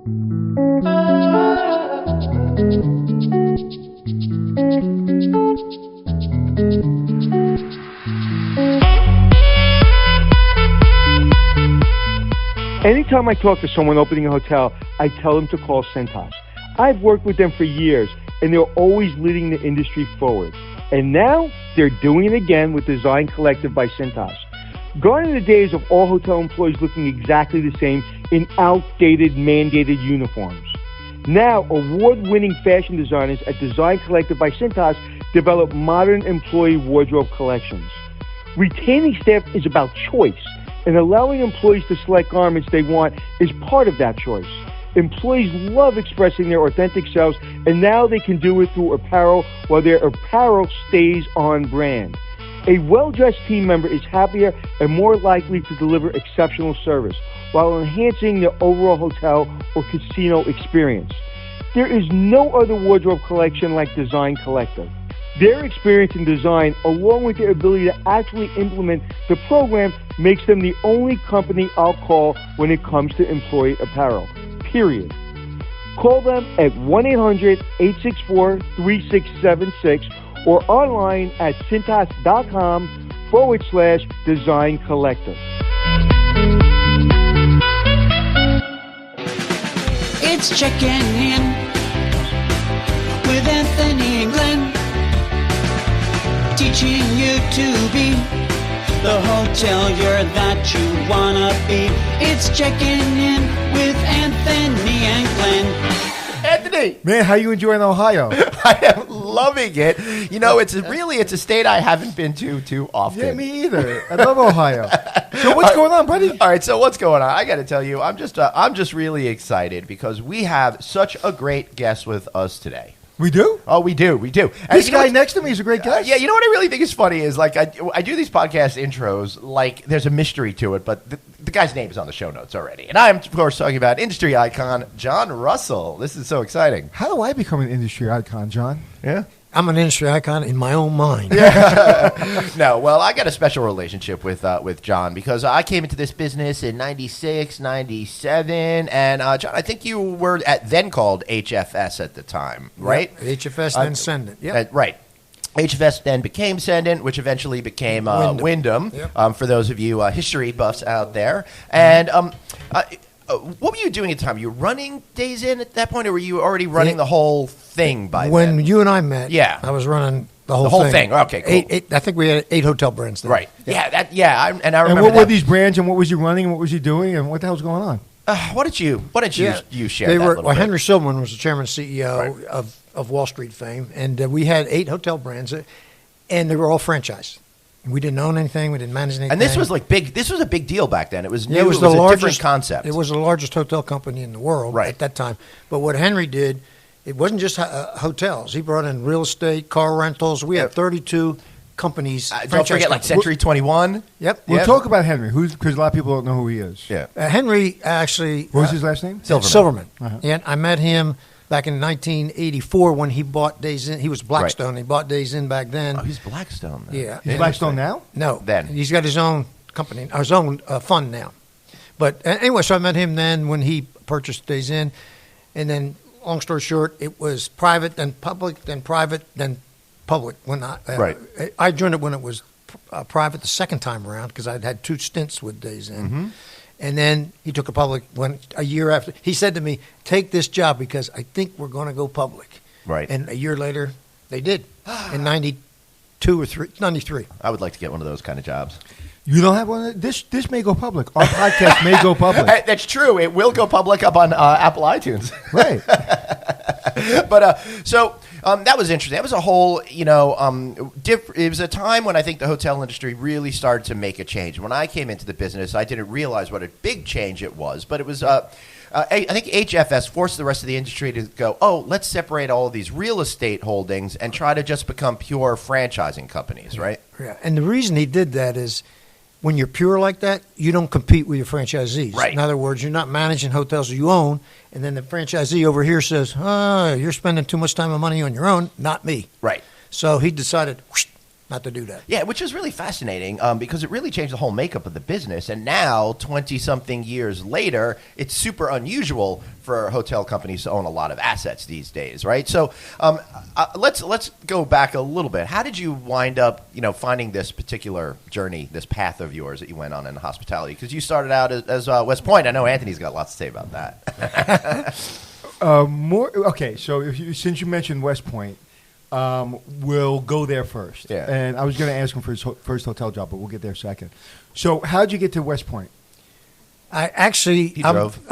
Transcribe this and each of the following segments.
Anytime I talk to someone opening a hotel, I tell them to call Cintas. I've worked with them for years, and they're always leading the industry forward. And now, they're doing it again with Design Collective by Cintas. Gone are the days of all hotel employees looking exactly the same in outdated, mandated uniforms. Now, award-winning fashion designers at Design Collective by Cintas develop modern employee wardrobe collections. Retaining staff is about choice, and allowing employees to select garments they want is part of that choice. Employees love expressing their authentic selves, and now they can do it through apparel while their apparel stays on brand. A well-dressed team member is happier and more likely to deliver exceptional service while enhancing the overall hotel or casino experience. There is no other wardrobe collection like Design Collective. Their experience in design, along with their ability to actually implement the program, makes them the only company I'll call when it comes to employee apparel, period. Call them at 1-800-864-3676 or online at cintas.com/Design Collective. It's checking in with Anthony and Glenn, teaching you to be the hotelier that you wanna be. It's checking in with Anthony and Glenn. Anthony! Man, how you enjoying Ohio? I am loving it. You know, it's a state I haven't been to too often. Yeah, me either. I love Ohio. So what's going on, buddy? All right, so what's going on? I got to tell you, I'm just really excited because we have such a great guest with us today. We do? Oh, we do. And this guy next to me is a great guest. Yeah, you know what I really think is funny is like I do these podcast intros like there's a mystery to it, but the guy's name is on the show notes already. And I'm, of course, talking about industry icon John Russell. This is so exciting. How do I become an industry icon, John? Yeah. I'm an industry icon in my own mind. No, well, I got a special relationship with John because I came into this business in 96, 97, and John, I think you were then called HFS at the time, right? Yep. HFS, then Sendent. Yeah, right. HFS then became Sendent, which eventually became Wyndham. Yep. For those of you history buffs out there, and what were you doing at the time? Were you running Days Inn at that point, or were you already running the whole thing by then? When you and I met, yeah, I was running the whole thing. Okay, cool. I think we had 8 hotel brands then. Right. Yeah. I remember. And what were these brands, and what was you running, and what was you doing, and what the hell's going on? Why don't you share that a little bit? Henry Silverman was the chairman and CEO of Wall Street fame, and we had 8 hotel brands, and they were all franchised. We didn't own anything. We didn't manage anything. And this was big. This was a big deal back then. It was new. It was a different concept. It was the largest hotel company in the world at that time. But what Henry did, it wasn't just hotels. He brought in real estate, car rentals. We had 32 companies. Don't forget, like Century 21. Yep. We'll talk about Henry, because a lot of people don't know who he is. Yeah. Henry actually. What was his last name? Silverman. Uh-huh. And I met him back in 1984 when he bought Days Inn. He was Blackstone. Right. He bought Days Inn back then. Oh, he's Blackstone. Then. Yeah. He's Blackstone now? No. Then. He's got his own company, his own fund now. But anyway, so I met him then when he purchased Days Inn. And then, long story short, it was private, then public, then private, then public. When I joined it when it was private the second time around because I'd had 2 stints with Days Inn. Mm-hmm. And then he took a public a year after. He said to me, take this job because I think we're going to go public. Right. And a year later, they did in 92 or 93. I would like to get one of those kind of jobs. You don't have one? This may go public. Our podcast may go public. That's true. It will go public up on Apple iTunes. Right. But that was interesting. That was a whole, it was a time when I think the hotel industry really started to make a change. When I came into the business, I didn't realize what a big change it was. But it was, I think HFS forced the rest of the industry to go, let's separate all of these real estate holdings and try to just become pure franchising companies, right? Yeah. And the reason he did that is when you're pure like that, you don't compete with your franchisees. Right. In other words, you're not managing hotels you own, and then the franchisee over here says, you're spending too much time and money on your own, not me. Right. So he decided, not to do that. Yeah, which is really fascinating because it really changed the whole makeup of the business. And now, 20-something years later, it's super unusual for hotel companies to own a lot of assets these days, right? So let's go back a little bit. How did you wind up, finding this particular journey, this path of yours that you went on in hospitality? Because you started out as West Point. I know Anthony's got lots to say about that. Okay, so since you mentioned West Point, we'll go there first. Yeah. And I was going to ask him for his first hotel job, but we'll get there second. So how'd you get to West Point? I'm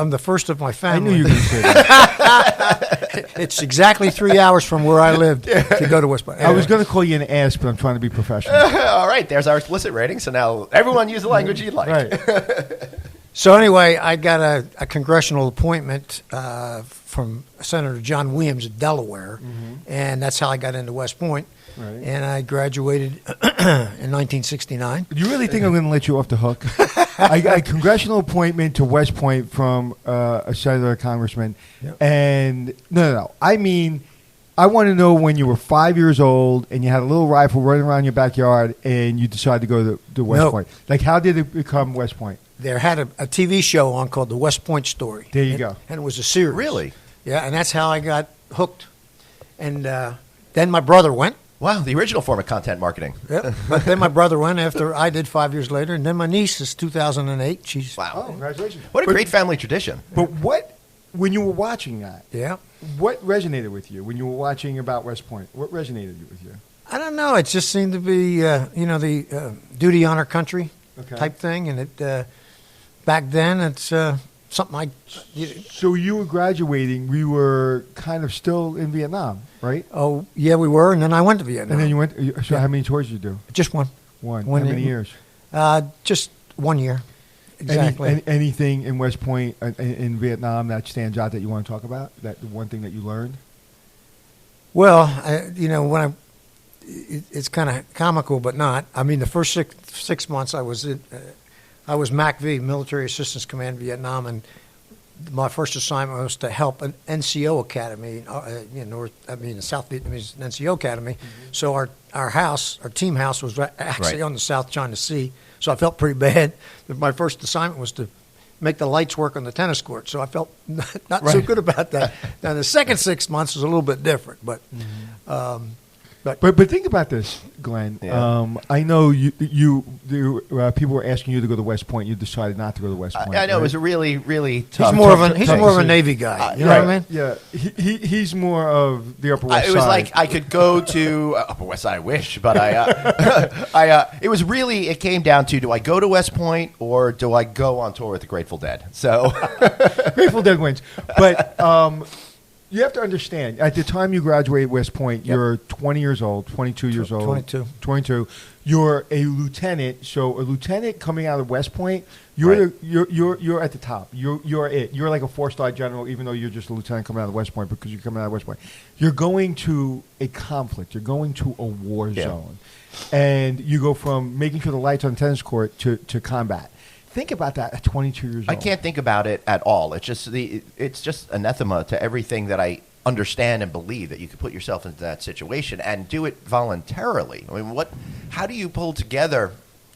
the first of my family. I knew you were going to say that. It's exactly 3 hours from where I lived to go to West Point. I was going to call you an ass, but I'm trying to be professional. All right, there's our explicit rating. So now everyone use the language you'd like. Right. So anyway, I got a congressional appointment from Senator John Williams of Delaware, and that's how I got into West Point. Right. And I graduated in 1969. Do you really think I'm going to let you off the hook? I got a congressional appointment to West Point from a senator, a congressman, and no. I mean, I want to know when you were 5 years old and you had a little rifle running around your backyard and you decided to go to West Point. Like, how did it become West Point? There had a TV show on called The West Point Story. There you go. And it was a series. Really? Yeah, and that's how I got hooked. And then my brother went. Wow, the original form of content marketing. Yep. But then my brother went after I did 5 years later. And then my niece is 2008. She's Wow. Oh, congratulations. What a great family tradition. But when you were watching that, Yeah. what resonated with you when you were watching about West Point? What resonated with you? I don't know. It just seemed to be, the duty, honor, country type thing. And it back then, it's something So you were graduating. We were kind of still in Vietnam, right? Oh, yeah, we were. And then I went to Vietnam. And then you went. So how many tours did you do? Just one. One. One How many year. years? Just 1 year. Exactly. Anything in West Point in Vietnam that stands out that you want to talk about? That the one thing that you learned? Well, it's kind of comical, but not. I mean, the first six months I was MACV, Military Assistance Command, Vietnam, and my first assignment was to help an NCO academy, the South Vietnamese NCO academy. Mm-hmm. So our team house was actually on the South China Sea. So I felt pretty bad. My first assignment was to make the lights work on the tennis court. So I felt not so good about that. Now the second 6 months was a little bit different, but. But think about this, Glenn. Yeah. I know people were asking you to go to West Point. You decided not to go to West Point. I know, right? it was a really, really tough. He's more of a Navy guy. You know what I mean? Yeah, he's more of the Upper West Side. It was like I could go to Upper West Side. I wish, but it was really. It came down to: do I go to West Point or do I go on tour with the Grateful Dead? So Grateful Dead wins, but. You have to understand, at the time you graduated West Point, you're 20 years old, 22 years old. 22. You're a lieutenant. So a lieutenant coming out of West Point, you're at the top. You're it. You're like a 4-star general, even though you're just a lieutenant coming out of West Point because you're coming out of West Point. You're going to a conflict. You're going to a war zone. And you go from making sure the lights on the tennis court to combat. Think about that at 22 years old. I can't think about it at all. It's just anathema to everything that I understand and believe that you could put yourself into that situation and do it voluntarily. I mean, how do you pull together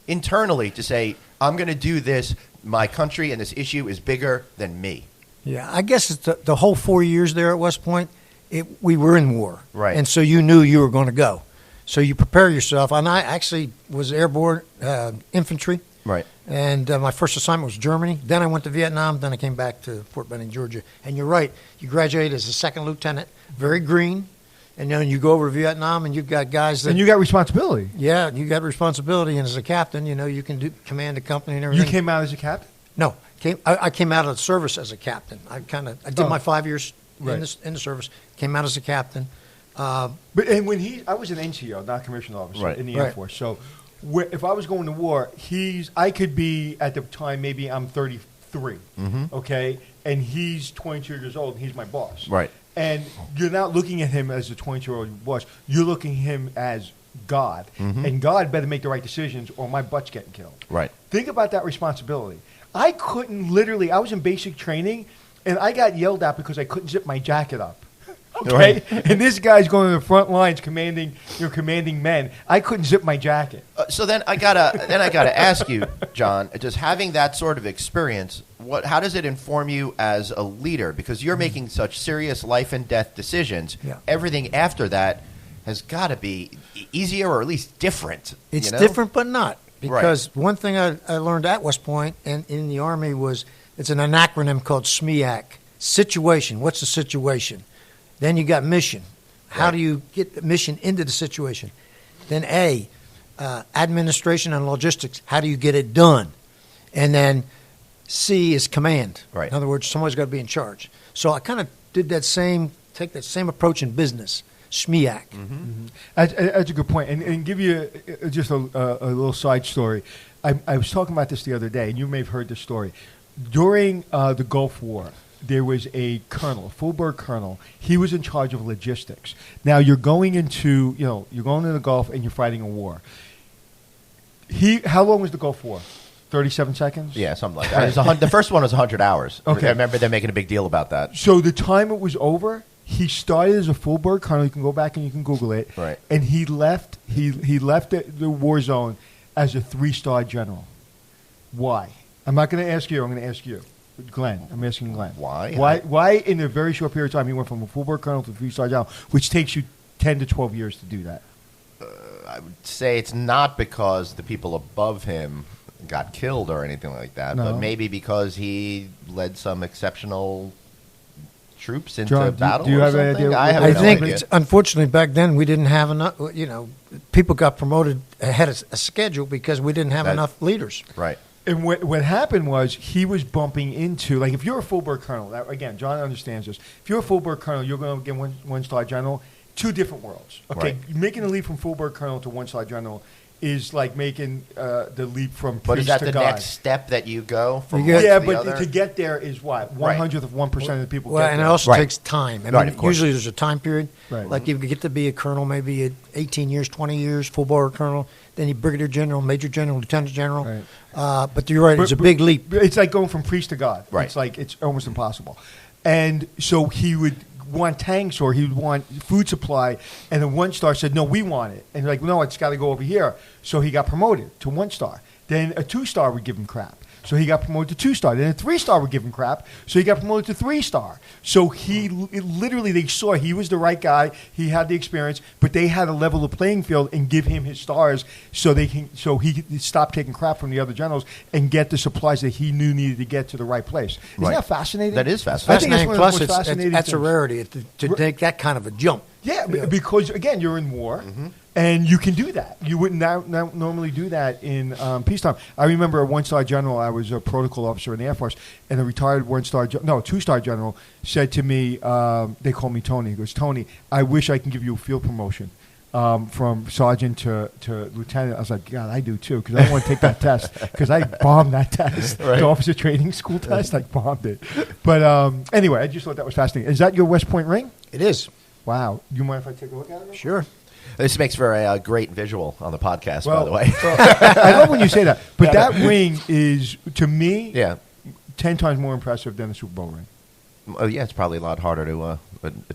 internally to say, I'm going to do this, my country and this issue is bigger than me? Yeah, I guess it's the whole 4 years there at West Point, we were in war. Right. And so you knew you were going to go. So you prepare yourself. And I actually was airborne infantry. Right. And my first assignment was Germany. Then I went to Vietnam. Then I came back to Fort Benning, Georgia. And you're right. You graduate as a second lieutenant, very green. And then you go over to Vietnam, and you've got guys that... And you got responsibility. Yeah, you got responsibility. And as a captain, you can command a company and everything. You came out as a captain? No. I came out of the service as a captain. I did my 5 years in the service, came out as a captain. I was an NCO, not commissioned officer, in the Air Force. So... if I was going to war, I could be at the time, maybe I'm 33, okay, and he's 22 years old, and he's my boss. Right. And you're not looking at him as a 22-year-old boss. You're looking at him as God, and God better make the right decisions or my butt's getting killed. Right. Think about that responsibility. I was in basic training, and I got yelled at because I couldn't zip my jacket up. Okay, Right. and this guy's going to the front lines, commanding men. I couldn't zip my jacket. So then I gotta ask you, John, just having that sort of experience, how does it inform you as a leader? Because you're making such serious life and death decisions. Yeah. Everything after that has got to be easier or at least different. It's you know? different, but not. Right. Because one thing I learned at West Point and in the Army was it's an acronym called SMEAC. Situation. What's the situation? Then you got mission. How Right. do you get the mission into the situation? Then administration and logistics. How do you get it done? And then C is command. Right. In other words, somebody's got to be in charge. So I kind of take that same approach in business. SMEAC. That's a good point. And give you just a little side story. I was talking about this the other day, and you may have heard this story. During the Gulf War, there was a colonel, a full-bird colonel. He was in charge of logistics. Now, you're going into the Gulf, and you're fighting a war. How long was the Gulf War? 37 seconds? Yeah, something like that. The first one was 100 hours. Okay. I remember them making a big deal about that. So the time it was over, he started as a full-bird colonel. You can go back and you can Google it. Right. And he left the war zone as a 3-star general. Why? I'm not going to ask you. I'm going to ask you. Glenn. I'm asking Glenn. Why? Why in a very short period of time he went from a full-bird colonel to a 3-star general, which takes you 10 to 12 years to do that? I would say it's not because the people above him got killed or anything like that, No. but maybe because he led some exceptional troops into John, battle. do you or have any something? idea? I have I no think, idea. unfortunately, back then we didn't have enough. People got promoted ahead of a schedule because we didn't have enough leaders. Right. And what happened was he was bumping into, like, if you're a full-bird colonel, again, John understands this. If you're a full-bird colonel, you're going to get one-star general. Two different worlds. Okay, Right. Making the leap from full-bird colonel to one-star general is like making the leap from But is priest that to the God. next step that you go from You one get- to Yeah, the but other? to get there is what? Right. 1/100th of 1% of the people Well, get and it there. also Right. takes time. I Right, mean, of course. usually there's a time period. Right. Like you get to be a colonel maybe at 18 years, 20 years, full-bird colonel, then you brigadier general, major general, lieutenant general. Right. But you're right, it's a big leap. It's like going from priest to God. Right. It's like it's almost impossible. And so he would want tanks or he would want food supply, and the 1-star said, no, we want it. And like, no, it's got to go over here. So he got promoted to 1-star. Then a 2-star would give him crap. So he got promoted to 2-star. Then a 3-star would give him crap. So he got promoted to 3-star. So literally they saw he was the right guy. He had the experience, but they had to level the playing field and give him his stars so he could stop taking crap from the other generals and get the supplies that he knew needed to get to the right place. Isn't Right. that fascinating? That is I fascinating. think that's one of the Plus, most fascinating that's a things. rarity to take that kind of a jump. Yeah, because again, you're in war, and you can do that. You wouldn't normally do that in peacetime. I remember a 1-star general. I was a protocol officer in the Air Force, and a retired 2-star general said to me, they call me Tony. He goes, Tony, I wish I can give you a field promotion from sergeant to lieutenant. I was like, God, I do too, because I don't want to take that test, because I bombed that test, Right. the officer training school test. I bombed it. But anyway, I just thought that was fascinating. Is that your West Point ring? It is. Wow. You mind if I take a look at it? Sure. This makes for a great visual on the podcast, by the way. I love when you say that. But that ring is, to me, Yeah. 10 times more impressive than a Super Bowl ring. Yeah, it's probably a lot harder to.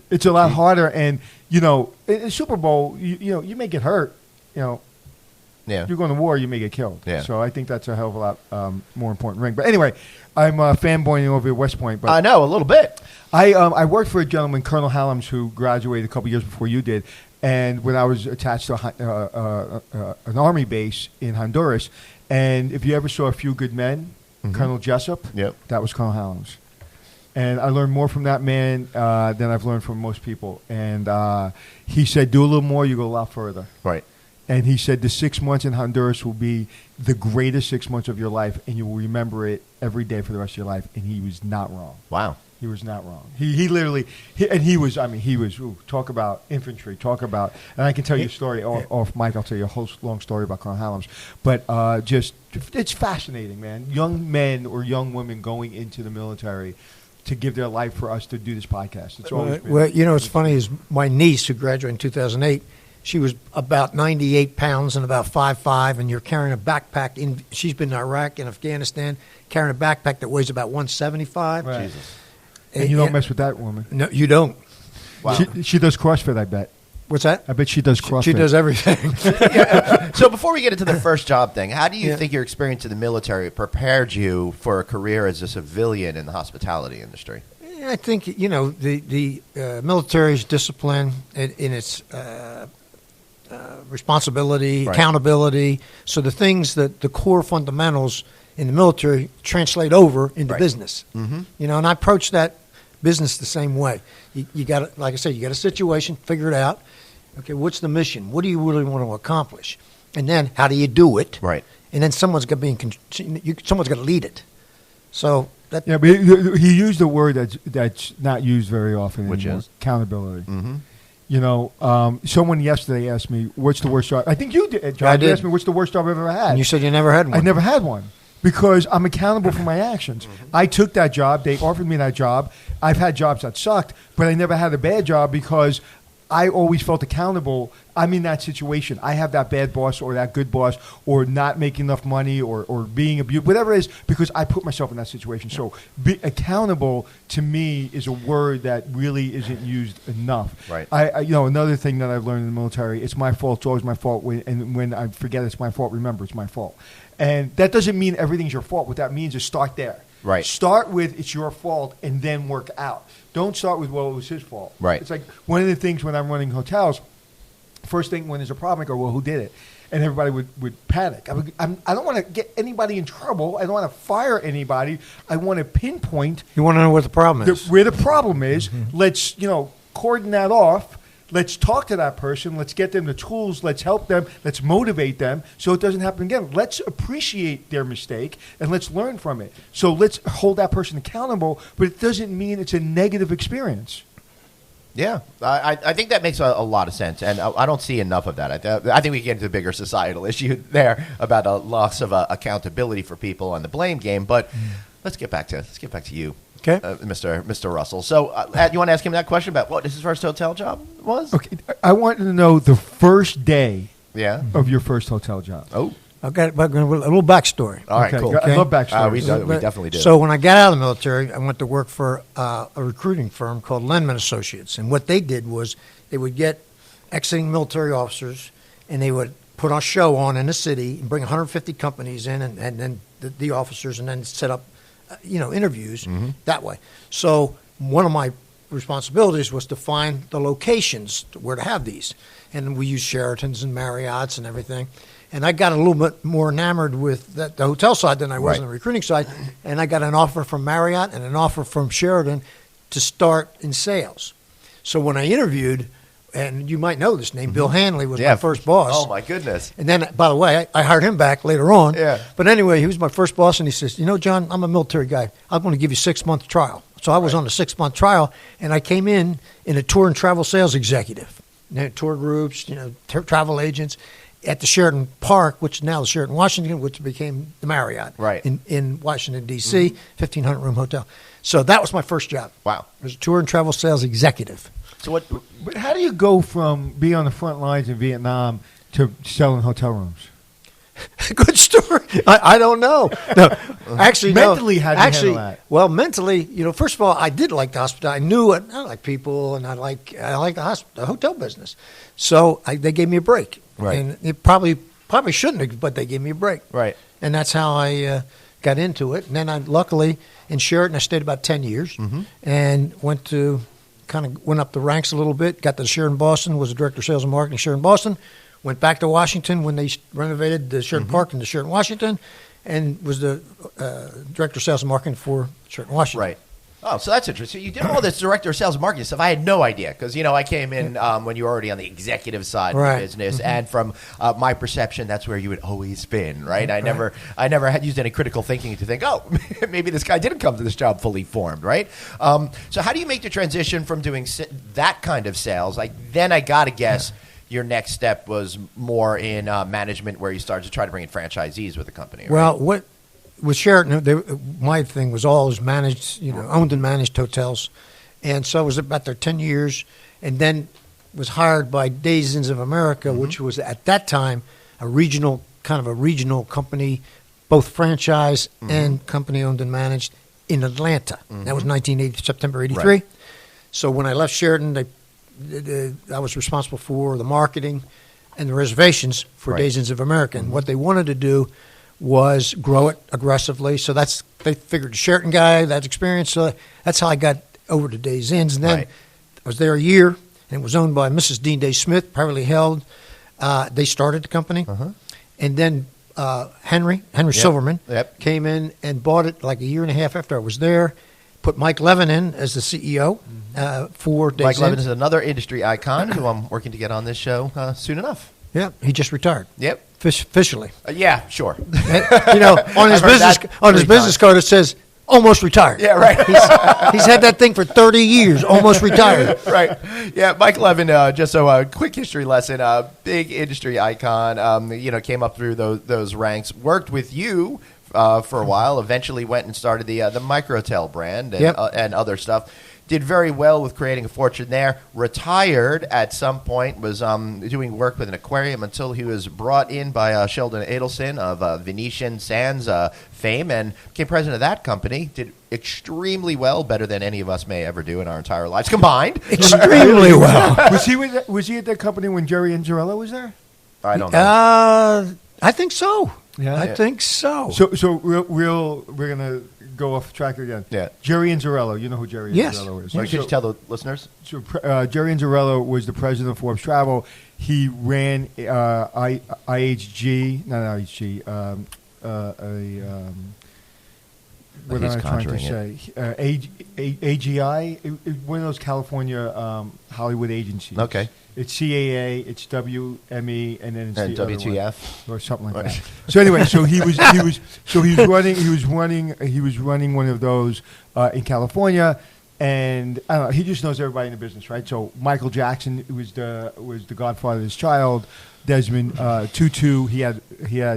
It's a lot harder. And, in a Super Bowl, you may get hurt. Yeah. You're going to war, you may get killed. Yeah. So I think that's a hell of a lot more important ring. But anyway, I'm fanboying over at West Point. But I know, a little bit. I worked for a gentleman, Colonel Hallams, who graduated a couple years before you did. And when I was attached to an Army base in Honduras, and if you ever saw A Few Good Men, Colonel Jessup, Yep. that was Colonel Hallams. And I learned more from that man than I've learned from most people. And he said, do a little more, you go a lot further. Right. And he said the 6 months in Honduras will be the greatest 6 months of your life, and you will remember it every day for the rest of your life. And he was not wrong. Wow. He was not wrong. He literally, talk about infantry, and I can tell you a story off mic. I'll tell you a whole long story about Colonel Hallams. But it's fascinating, man. Young men or young women going into the military to give their life for us to do this podcast. It's always been. Well, what's funny is my niece, who graduated in 2008, she was about 98 pounds and about 5'5", and you're carrying a backpack. She's been in Iraq and Afghanistan, carrying a backpack that weighs about 175. Right. Jesus. And you don't mess with that woman. No, you don't. Wow. She does CrossFit, I bet. What's that? I bet she does CrossFit. She does everything. So before we get into the first job thing, how do you think your experience in the military prepared you for a career as a civilian in the hospitality industry? I think, the military's discipline in its responsibility, accountability. So the things that the core fundamentals in the military translate over into business. Mm-hmm. And I approach that business the same way. You got, like I said, you got a situation, figure it out. Okay, what's the mission? What do you really want to accomplish? And then how do you do it? Right. And then someone's got to lead it. So that. Yeah, but he used a word that's not used very often Which anymore. Is accountability. Mm-hmm. Someone yesterday asked me, "What's the worst job?" I think you did, John. I did. You asked me, "What's the worst job I've ever had?" And you said you never had one. I never had one because I'm accountable for my actions. Mm-hmm. I took that job. They offered me that job. I've had jobs that sucked, but I never had a bad job because I always felt accountable. I'm in that situation. I have that bad boss or that good boss or not making enough money or being abused, whatever it is, because I put myself in that situation. Yeah. So be accountable to me is a word that really isn't used enough. Right. Another thing that I've learned in the military, it's my fault. It's always my fault. When I forget it's my fault, remember it's my fault. And that doesn't mean everything's your fault. What that means is start there. Right. Start with it's your fault and then work out. Don't start with, well, it was his fault. Right. It's like one of the things when I'm running hotels, first thing when there's a problem, I go, well, who did it? And everybody would panic. I don't want to get anybody in trouble. I don't want to fire anybody. I want to pinpoint. You want to know what the problem is. Where the problem is. Mm-hmm. Let's, cordon that off. Let's talk to that person. Let's get them the tools. Let's help them. Let's motivate them so it doesn't happen again. Let's appreciate their mistake and let's learn from it. So let's hold that person accountable, but it doesn't mean it's a negative experience. Yeah, I think that makes a lot of sense, and I don't see enough of that. I think we get into the bigger societal issue there about a loss of accountability for people on the blame game. But let's get back to you. Okay, Mr. Russell. So, you want to ask him that question about what his first hotel job was? Okay, I want to know the first day of your first hotel job. Oh, okay, a little backstory. All right, cool. I love backstory. We definitely do. So when I got out of the military, I went to work for a recruiting firm called Lendman Associates, and what they did was they would get exiting military officers, and they would put a show on in the city and bring 150 companies in, and then the officers, and then set up interviews that way. So one of my responsibilities was to find the locations where to have these. And we used Sheratons and Marriotts and everything. And I got a little bit more enamored with the hotel side than I was on the recruiting side. And I got an offer from Marriott and an offer from Sheraton to start in sales. So when I interviewed, and you might know this name, Bill Hanley was my first boss. Oh, my goodness. And then, by the way, I hired him back later on. Yeah. But anyway, he was my first boss, and he says, John, I'm a military guy. I'm going to give you a 6-month trial. So I was on a 6-month trial, and I came in a tour and travel sales executive. Tour groups, travel agents at the Sheraton Park, which is now the Sheraton Washington, which became the Marriott in Washington, D.C., 1,500-room hotel. So that was my first job. Wow. I was a tour and travel sales executive. So But how do you go from being on the front lines in Vietnam to selling hotel rooms? Good story. I don't know. No, actually, mentally, how do you handle that? Well, mentally, first of all, I did like the hospitality. I knew it. I like people, and I like the hotel business. So they gave me a break, and it probably shouldn't have, but they gave me a break, right? And that's how I got into it. And then I luckily in Sheraton, I stayed about 10 years, and went up the ranks a little bit. Got to Sheraton Boston, was the director of sales and marketing Sheraton Boston. Went back to Washington when they renovated the Sheraton Park into Sheraton Washington, and was the director of sales and marketing for Sheraton Washington. Right. Oh, so that's interesting. You did all this director of sales and marketing stuff. I had no idea because, I came in when you were already on the executive side of the business. And from my perception, that's where you had always been, right? I never had used any critical thinking to think, oh, maybe this guy didn't come to this job fully formed, right? So how do you make the transition from doing that kind of sales? Then I got to guess your next step was more in management where you started to try to bring in franchisees with the company, right? Well, with Sheraton, my thing was always managed, owned and managed hotels. And so I was about there 10 years and then was hired by Days Inns of America, which was at that time a regional company, both franchise and company owned and managed in Atlanta. That was September 83. Right. So when I left Sheraton, they I was responsible for the marketing and the reservations for Days Inns of America. And what they wanted to do was grow it aggressively. So they figured the Sheraton guy, that experience. So that's how I got over to Days Inns. And then I was there a year, and it was owned by Mrs. Dean Day Smith, privately held. They started the company. And then Henry Silverman came in and bought it like a year and a half after I was there. Put Mike Levin in as the CEO for Days Inns. Mike Levin is another industry icon who I'm working to get on this show soon enough. Yeah, he just retired. Yep. Officially. Yeah, sure. On his business card it says almost retired. Yeah, right. He's had that thing for 30 years, almost retired. Right. Yeah, Mike Levin, just a quick history lesson, big industry icon, came up through those ranks, worked with you for a while, eventually went and started the Microtel brand and other stuff. Did very well with creating a fortune there. Retired at some point, was doing work with an aquarium until he was brought in by Sheldon Adelson of Venetian Sands fame and became president of that company. Did extremely well, better than any of us may ever do in our entire lives combined. Extremely well. Was he at that company when Jerry Anzarello was there? I don't know. I think so. Yeah, I think so. So we're gonna go off track again. Yeah, Jerry Anzarello. You know who Jerry Anzarello is? Could you tell the listeners? So Jerry Anzarello was the president of Forbes Travel. He ran IHG, not IHG. What am I trying to say? AGI, one of those California Hollywood agencies. Okay. It's CAA, it's WME, and then it's the WTF or something like that. So anyway, so he was running one of those in California, and I don't know, he just knows everybody in the business, right? So Michael Jackson was the godfather of his child. Desmond Tutu, he had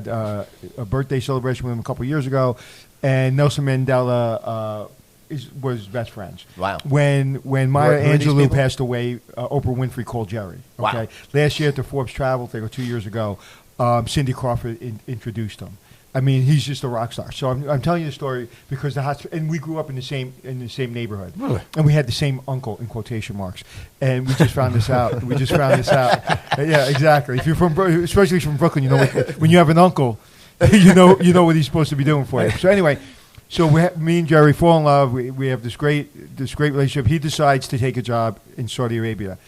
a birthday celebration with him a couple of years ago, and Nelson Mandela was best friends. Wow. When Maya Angelou passed away, Oprah Winfrey called Jerry. Okay. Wow. Last year at the Forbes Travel thing, or 2 years ago, Cindy Crawford introduced him. I mean, he's just a rock star. So I'm telling you the story because the hospital, and we grew up in the same neighborhood, really? And we had the same uncle in quotation marks, and we just found this out. Yeah, exactly. If you're especially from Brooklyn, you know when you have an uncle, you know what he's supposed to be doing for you. So anyway. So me and Jerry fall in love. We have this great relationship. He decides to take a job in Saudi Arabia.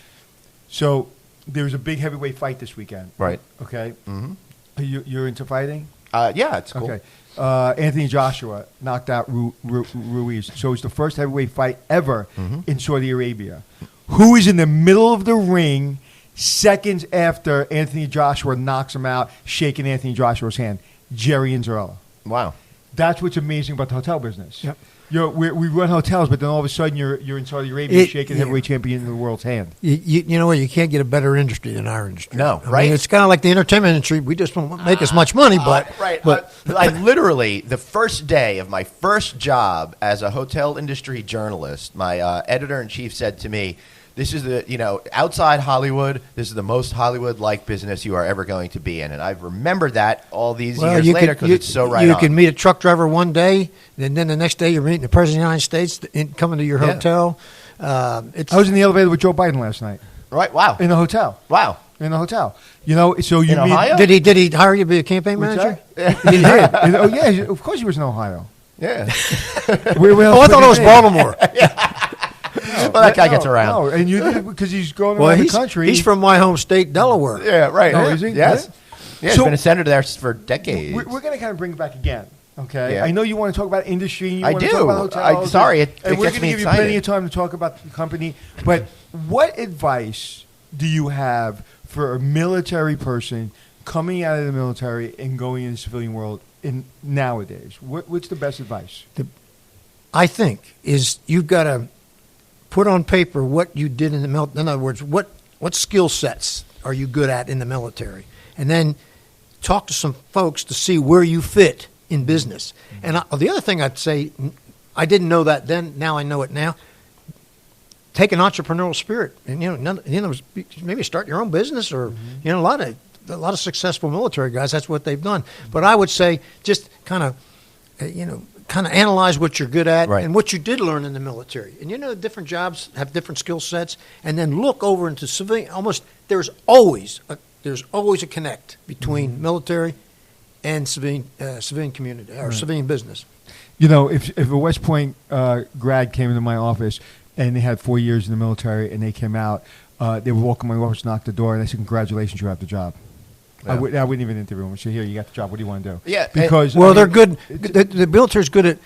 So there's a big heavyweight fight this weekend. Right. Okay. Mm-hmm. You're into fighting? Yeah, it's cool. Okay. Anthony Joshua knocked out Ruiz. So it's the first heavyweight fight ever in Saudi Arabia. Who is in the middle of the ring seconds after Anthony Joshua knocks him out, shaking Anthony Joshua's hand? Jerry Anzarello. Wow. That's what's amazing about the hotel business. Yep. We run hotels, but then all of a sudden you're in Saudi Arabia shaking the heavyweight champion in the world's hand. You know what? You can't get a better industry than our industry. No, I mean, it's kind of like the entertainment industry. We just won't make as much money, but right. But I literally the first day of my first job as a hotel industry journalist, my editor in chief said to me, "This is outside Hollywood. This is the most Hollywood-like business you are ever going to be in." And I've remembered that all these years later because it's so right on. You can meet a truck driver one day, and then the next day you're meeting the President of the United States coming to your hotel. I was in the elevator with Joe Biden last night. Right, wow. In the hotel. Wow. In the hotel. So you in Ohio? Did he hire you to be a campaign manager? He did. Oh, yeah, of course he was in Ohio. Yeah. I thought it was Baltimore. Well, that guy gets around. No, and because he's going around the country. He's from my home state, Delaware. Yeah, right. Oh, is he? Yes. Yeah, he's been a senator there for decades. We're going to kind of bring it back again. Okay. Yeah. I know you want to talk about industry. I do. Talk about hotels. Sorry, it and we're gets going to me give excited. you plenty of time to talk about the company. But what advice do you have for a military person coming out of the military and going into the civilian world nowadays? What's the best advice? I think is you've got to put on paper what you did in the military. In other words, what skill sets are you good at in the military? And then talk to some folks to see where you fit in business. And the other thing I'd say, I didn't know that then, now I know it now. Take an entrepreneurial spirit, and maybe start your own business, or a lot of successful military guys. That's what they've done. But I would say just kind of kind of analyze what you're good at Right. and what you did learn in the military. And different jobs have different skill sets, and then look over into civilian. There's always a connect between military and civilian community or civilian business. If a West Point grad came into my office and they had 4 years in the military and they came out, they would walk in my office, knock the door, and I said, "Congratulations, you have the job." Yeah. I wouldn't even interview them. I said, "Here, you got the job. What do you want to do?" Yeah, because they're good. The military's good at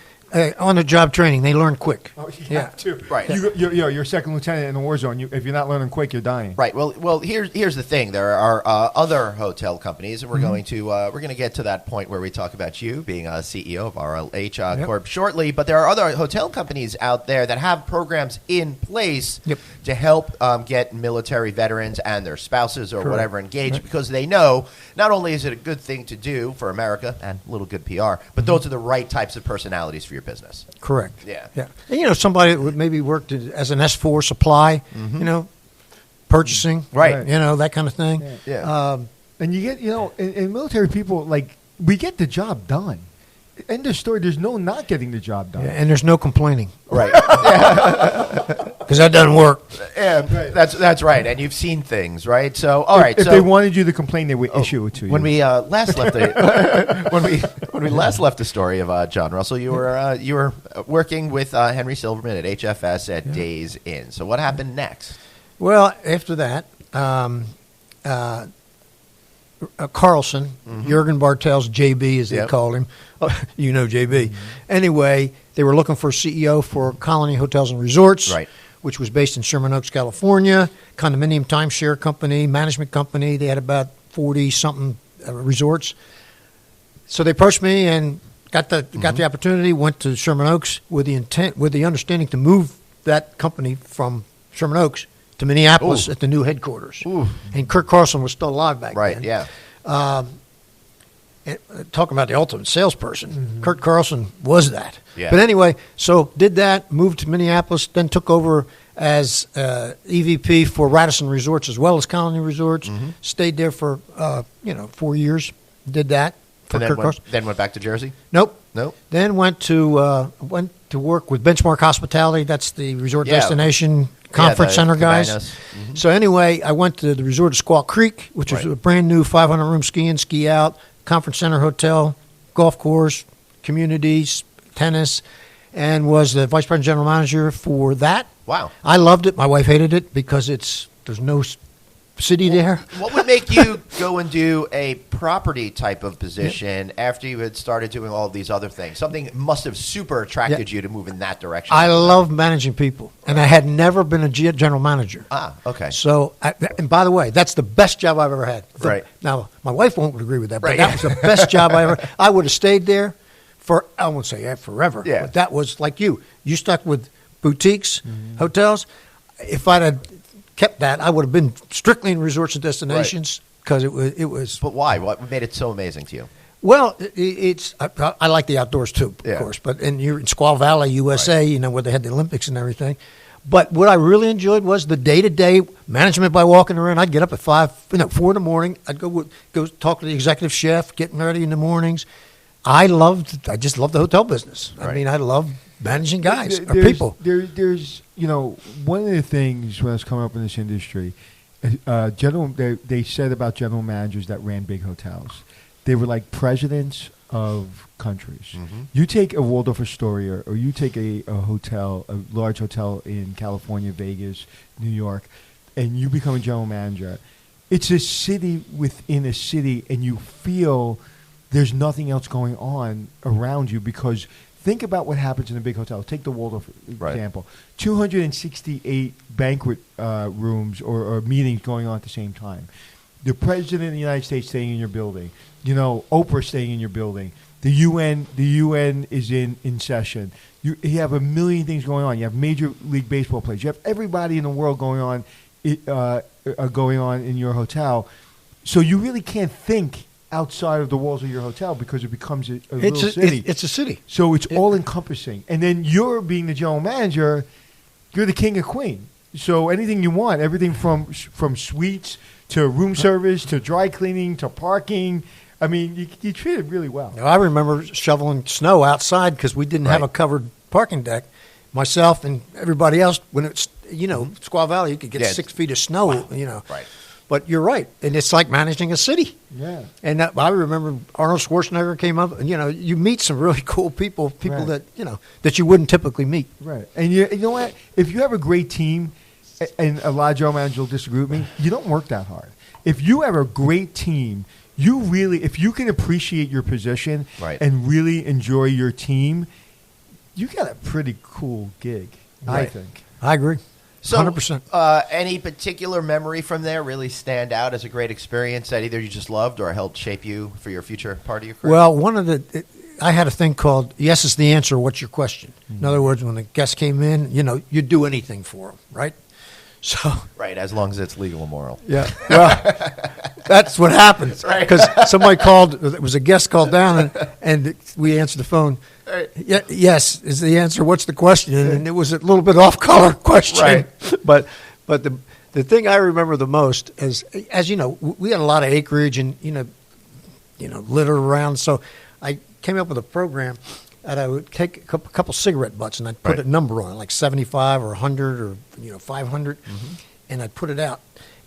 on-the-job training. They learn quick. Oh, you have to. Right. You're a second lieutenant in a war zone. If you're not learning quick, you're dying. Right. Well. Here's the thing. There are other hotel companies, and we're going to get to that point where we talk about you being a CEO of RLH Corp shortly. But there are other hotel companies out there that have programs in place to help get military veterans and their spouses or whatever engaged, because they know not only is it a good thing to do for America and a little good PR, but those are the right types of personalities for your business. Correct. Yeah. And, somebody that maybe worked as an S4 supply, purchasing, Right. That kind of thing. Yeah. And you get, in military people, like, we get the job done. End of story. There's no not getting the job done. And there's no complaining. Right. Because that doesn't work. Yeah, that's right. And you've seen things, right? So, all right. If so they wanted you to complain, they would issue it to you. when we last left the when we last left the story of John Russell, you were working with Henry Silverman at HFS at Days Inn. So what happened next? Well, after that, Carlson, Jurgen Bartels, JB as they called him, JB. Anyway, they were looking for a CEO for Colony Hotels and Resorts, which was based in Sherman Oaks, California, condominium timeshare company, management company. They had about 40-something resorts. So they approached me and got the opportunity, went to Sherman Oaks with the understanding to move that company from Sherman Oaks to Minneapolis at the new headquarters. Ooh. And Kurt Carlson was still alive back then. Right, yeah. And talking about the ultimate salesperson, Kurt Carlson was that. Yeah. But anyway, so did that, moved to Minneapolis, then took over as EVP for Radisson Resorts as well as Colony Resorts. Stayed there for 4 years. Did that for Kurt Carlson. Then went back to Jersey? Nope. Then went to work with Benchmark Hospitality. That's the resort destination conference center guys. So anyway, I went to the resort of Squaw Creek, which was a brand new 500-room ski out, conference center hotel, golf course, communities, tennis, and was the vice president general manager for that. Wow. I loved it. My wife hated it because there's no city there. What would make you go and do a property type of position after you had started doing all of these other things? Something must have super attracted you to move in that direction. I love managing people, and I had never been a general manager. Ah, okay. So, and by the way, that's the best job I've ever had. Right. Now, my wife won't agree with that, but that was the best job I ever. I would have stayed there for, I won't say forever, but that was like you. You stuck with boutiques, hotels. If I'd have kept that, I would have been strictly in resorts and destinations because it was. But why? What made it so amazing to you? Well, I like the outdoors too, of course. But you're in Squaw Valley, USA, where they had the Olympics and everything. But what I really enjoyed was the day-to-day management by walking around. I'd get up at 4 in the morning. I'd go talk to the executive chef, getting ready in the mornings. I just loved the hotel business. I mean, I love managing guys or people. There's one of the things when I was coming up in this industry, they said about general managers that ran big hotels, they were like presidents of countries. You take a Waldorf Astoria, or you take a hotel, a large hotel in California, Vegas, New York, and you become a general manager. It's a city within a city, and you feel there's nothing else going on around you because think about what happens in a big hotel. Take the Waldorf example. 268 banquet rooms or meetings going on at the same time. The President of the United States staying in your building. Oprah staying in your building. The UN is in session. You have a million things going on. You have Major League Baseball players. You have everybody in the world going on in your hotel. So you really can't think outside of the walls of your hotel because it becomes a little city. It's a city. So it's all encompassing. And then you're being the general manager, you're the king or queen. So anything you want, everything from suites to room service to dry cleaning to parking, I mean, you treated really well. I remember shoveling snow outside because we didn't have a covered parking deck. Myself and everybody else, when it's, Squaw Valley, you could get 6 feet of snow, Right. But you're right. And it's like managing a city. Yeah. And I remember Arnold Schwarzenegger came up, and, you meet some really cool people Right. that, that you wouldn't typically meet. Right. And you know what? If you have a great team, and a lot of general managers will disagree with me, you don't work that hard. If you have a great team, if you can appreciate your position and really enjoy your team, you got a pretty cool gig, I think. I agree. So, 100%. Any particular memory from there really stand out as a great experience that either you just loved or helped shape you for your future part of your career? Well, I had a thing called "Yes is the answer. What's your question?" In other words, when the guest came in, you'd do anything for them, right? So right, as long as it's legal and moral. Yeah. Well, that's what happens. Right. Because somebody called. It was a guest called down, and we answered the phone. Right. Yes is the answer. What's the question? And it was a little bit off color question. Right. But the thing I remember the most is, as you know, we had a lot of acreage and litter around. So I came up with a program that I would take a couple cigarette butts and I'd put a number on it, like 75 or 100 or 500, and I'd put it out.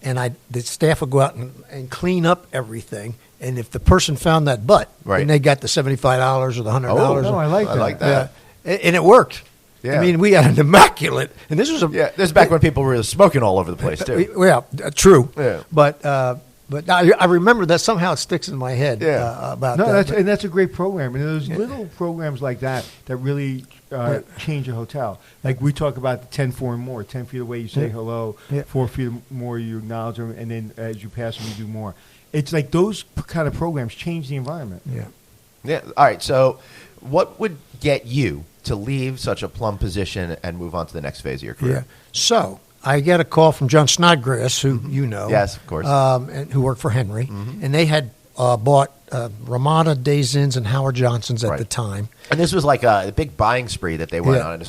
And the staff would go out and clean up everything. And if the person found that butt, then they got the $75 or the $100. Oh, no, I like that. And it worked. Yeah. I mean, we had an immaculate, and this was this is back when people were smoking all over the place too. Well, true. Yeah. But I remember that somehow it sticks in my head. About that. And that's a great program. And there's little programs like that really change a hotel. Like we talk about the 10 4 and more. 10 feet away, you say hello. 4 feet more, you acknowledge them, and then as you pass them, you do more. It's like those kind of programs change the environment. Yeah. Yeah. All right. So, what would get you to leave such a plum position and move on to the next phase of your career? Yeah. So I get a call from John Snodgrass, who you know. Yes, of course. And who worked for Henry. And they had bought Ramada, Days Inns, and Howard Johnson's at the time. And this was like a big buying spree that they went on. And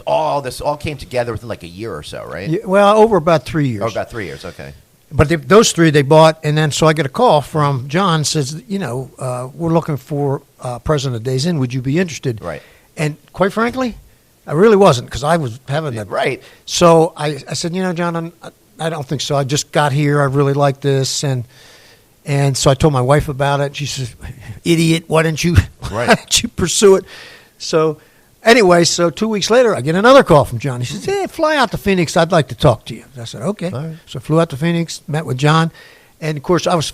this all came together within like a year or so, right? Yeah, well, over about 3 years. Oh, about 3 years, okay. But those three they bought, and then so I get a call from John, says, we're looking for president of Days Inn. Would you be interested? Right. And quite frankly, I really wasn't, because I was having that. Right. So I said, John, I don't think so. I just got here. I really like this. And so I told my wife about it. She says, idiot, why didn't you pursue it? So anyway, 2 weeks later, I get another call from John. He says, hey, fly out to Phoenix. I'd like to talk to you. I said, okay. Right. So I flew out to Phoenix, met with John. And, of course, I was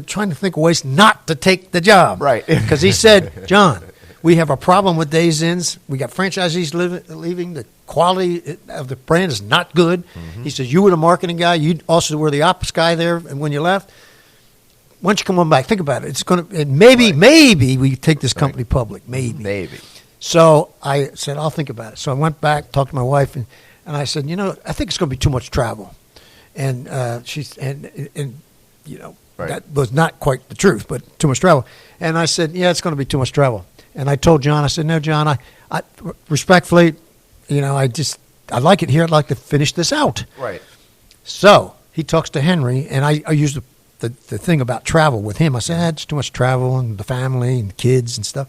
trying to think of ways not to take the job. Right. Because he said, John, we have a problem with Days Inns. We got franchisees leaving. The quality of the brand is not good. He says, you were the marketing guy. You also were the ops guy there. And when you left, why don't you come on back? Think about it. It's going to maybe we take this company public. Maybe. So I said, I'll think about it. So I went back, talked to my wife, and I said, I think it's going to be too much travel. And that was not quite the truth, but too much travel. And I said, yeah, it's going to be too much travel. And I told John, I said, no, John, I respectfully, I like it here. I'd like to finish this out. Right. So he talks to Henry, and I used the thing about travel with him. I said, it's too much travel and the family and the kids and stuff.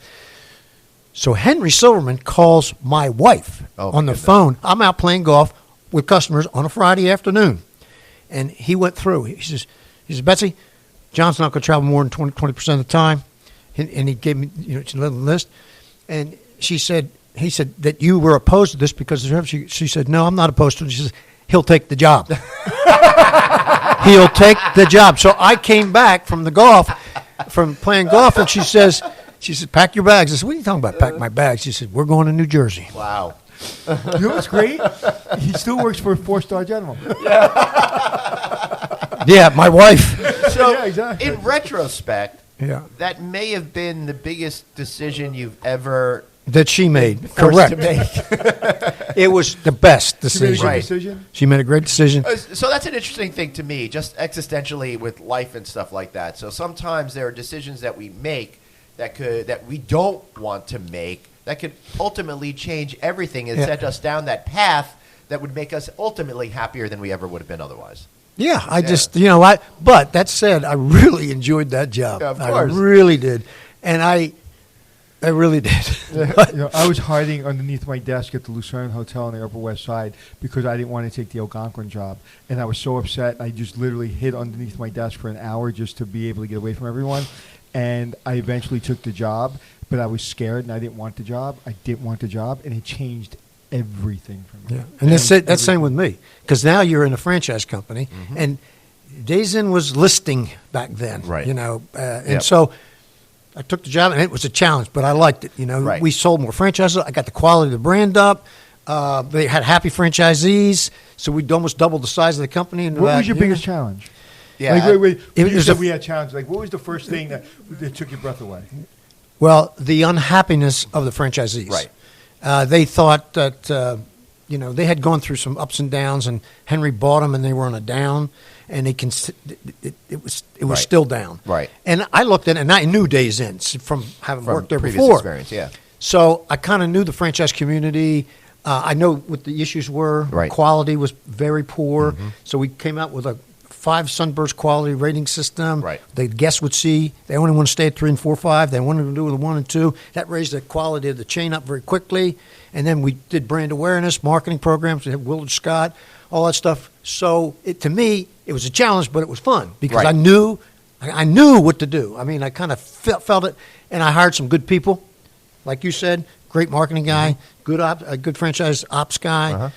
So Henry Silverman calls my wife on the phone. I'm out playing golf with customers on a Friday afternoon. And he went through. He says, Betsy, John's not going to travel more than 20% of the time. And he gave me a little list. And he said that you were opposed to this because she said, no, I'm not opposed to it. She says, he'll take the job. He'll take the job. So I came back from playing golf, and she said, pack your bags. I said, what are you talking about, pack my bags? She said, we're going to New Jersey. Wow. You know what's great? He still works for a 4-star general. Yeah, my wife. So, exactly. In retrospect, that may have been the biggest decision you've ever that she made. Correct. To make. It was the best decision. She made a good decision? She made a great decision. So that's an interesting thing to me, just existentially with life and stuff like that. So sometimes there are decisions that we make that we don't want to make that could ultimately change everything and set us down that path that would make us ultimately happier than we ever would have been otherwise. Yeah, I just, but that said, I really enjoyed that job. Yeah, of I course. really did. And I really did. I was hiding underneath my desk at the Lucerne Hotel on the Upper West Side because I didn't want to take the Algonquin job. And I was so upset, I just literally hid underneath my desk for an hour just to be able to get away from everyone. And I eventually took the job, but I was scared and I didn't want the job. I didn't want the job, and it changed everything for me. Yeah. And that's same with me, because now you're in a franchise company, and Days Inn was listing back then, Right. and so I took the job, and it was a challenge, but I liked it. Right. We sold more franchises. I got the quality of the brand up. They had happy franchisees, so we almost doubled the size of the company. What was your biggest challenge? Yeah. Wait. It You was said a- we had challenges. Like, what was the first thing that took your breath away? Well, the unhappiness of the franchisees. Right. They thought that, they had gone through some ups and downs, and Henry bought them, and they were on a down, and it was Right. still down. Right. And I looked at it, and I knew Days Inn from having From worked there previous before. experience, yeah. So I kind of knew the franchise community. I know what the issues were. Right. Quality was very poor. So we came out with a 5 Sunburst quality rating system. Right. The guests would see they only want to stay at 3 and 4, 5. They wanted to do with 1 and 2. That raised the quality of the chain up very quickly. And then we did brand awareness, marketing programs. We had Willard Scott, all that stuff. So to me, it was a challenge, but it was fun because Right. I knew what to do. I mean, I kind of felt it, and I hired some good people, like you said, great marketing guy, good franchise ops guy.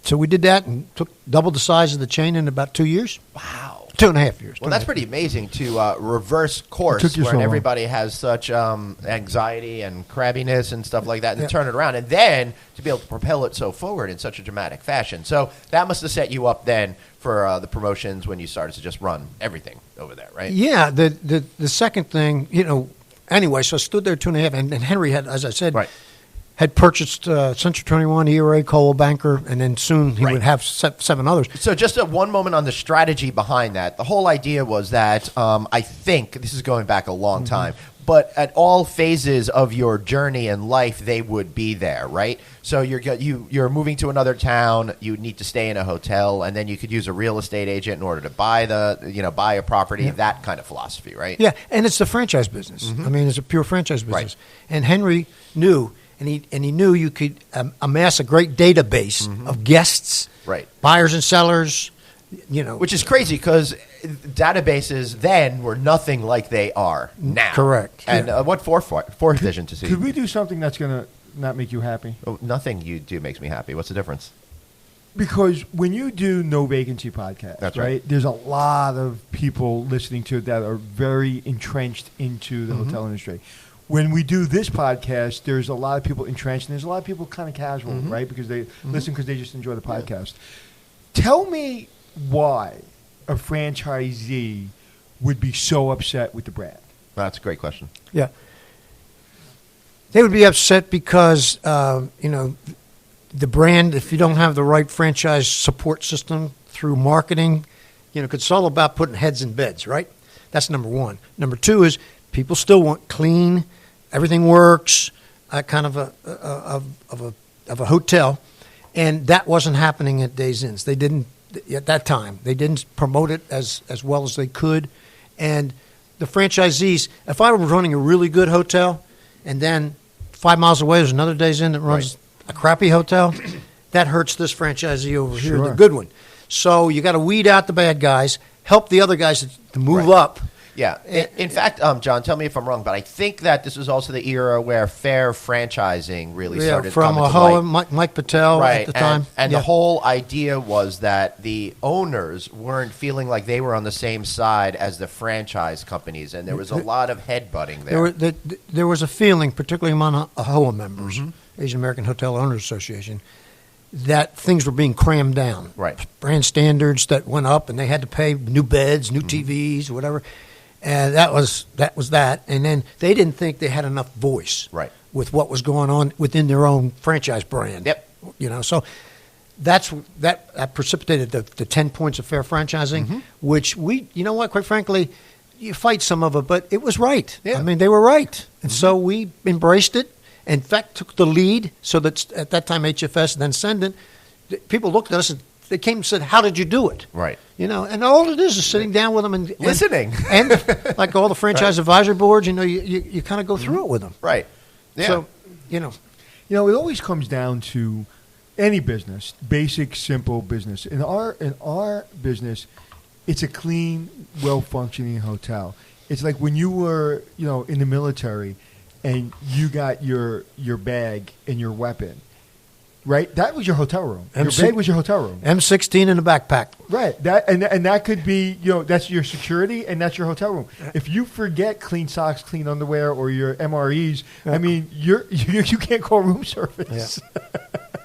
So we did that and took double the size of the chain in about 2 years. Wow. 2.5 years. Well, that's pretty amazing to reverse course It took you when so long. everybody has such anxiety and crabbiness and stuff like that, and Yeah. turn it around, and then to be able to propel it so forward in such a dramatic fashion. So that must have set you up then for the promotions when you started to just run everything over there, right? Yeah. The second thing, anyway, so I stood there 2.5, and Henry had, as I said, Right. had purchased Central 21, ERA, Coldwell Banker, and then soon he Right. would have 7 others. So just one moment on the strategy behind that. The whole idea was that I think, this is going back a long time, but at all phases of your journey in life, they would be there, right? So you're moving to another town, you need to stay in a hotel, and then you could use a real estate agent in order to buy a property, that kind of philosophy, right? Yeah, and it's the franchise business. I mean, it's a pure franchise business. Right. And Henry knew, and he knew you could amass a great database of guests, Right. buyers and sellers, Which is crazy because databases then were nothing like they are now. Correct. And what fourth vision to see? Could we do something that's going to not make you happy? Oh, nothing you do makes me happy. What's the difference? Because when you do No Vacancy podcast, That's right. there's a lot of people listening to it that are very entrenched into the hotel industry. When we do this podcast, there's a lot of people entrenched, and there's a lot of people kind of casual, right? Because they listen because they just enjoy the podcast. Tell me why a franchisee would be so upset with the brand. That's a great question. Yeah. They would be upset because, the brand, if you don't have the right franchise support system through marketing, it's all about putting heads in beds, right? That's number one. Number two is people still want clean, everything works, kind of a hotel, and that wasn't happening at Days Inn. They didn't at that time. They didn't promote it as well as they could, and the franchisees. If I were running a really good hotel, and then 5 miles away there's another Days Inn that runs a crappy hotel, that hurts this franchisee over here, the good one. So you got to weed out the bad guys, help the other guys to move up. Yeah. In fact, John, tell me if I'm wrong, but I think that this was also the era where fair franchising really started from coming to light. Mike Patel Right. at the time. And the whole idea was that the owners weren't feeling like they were on the same side as the franchise companies, and there was a lot of headbutting there. There was a feeling, particularly among AHOA members, Asian American Hotel Owners Association, that things were being crammed down. Right. Brand standards that went up, and they had to pay new beds, new TVs, whatever. And that was that. And then they didn't think they had enough voice with what was going on within their own franchise brand. Yep. So that precipitated the 10 points of fair franchising, which we, quite frankly, you fight some of it, but it was right. Yeah. I mean, they were right. And so we embraced it. In fact, took the lead so that at that time HFS, then Ascendant, people looked at us and they came and said, "How did you do it?" Right. You know, and all it is sitting down with them and listening, and like all the franchise advisory boards, you know, you kind of go through it with them. Right. Yeah. So, you know, it always comes down to any business, basic, simple business. In our business, it's a clean, well-functioning hotel. It's like when you were, in the military, and you got your bag and your weapon. Right, that was your hotel room. Your bag was your hotel room. M16 in the backpack. Right, and that could be that's your security and that's your hotel room. If you forget clean socks, clean underwear, or your MREs, I mean you can't call room service. Yeah.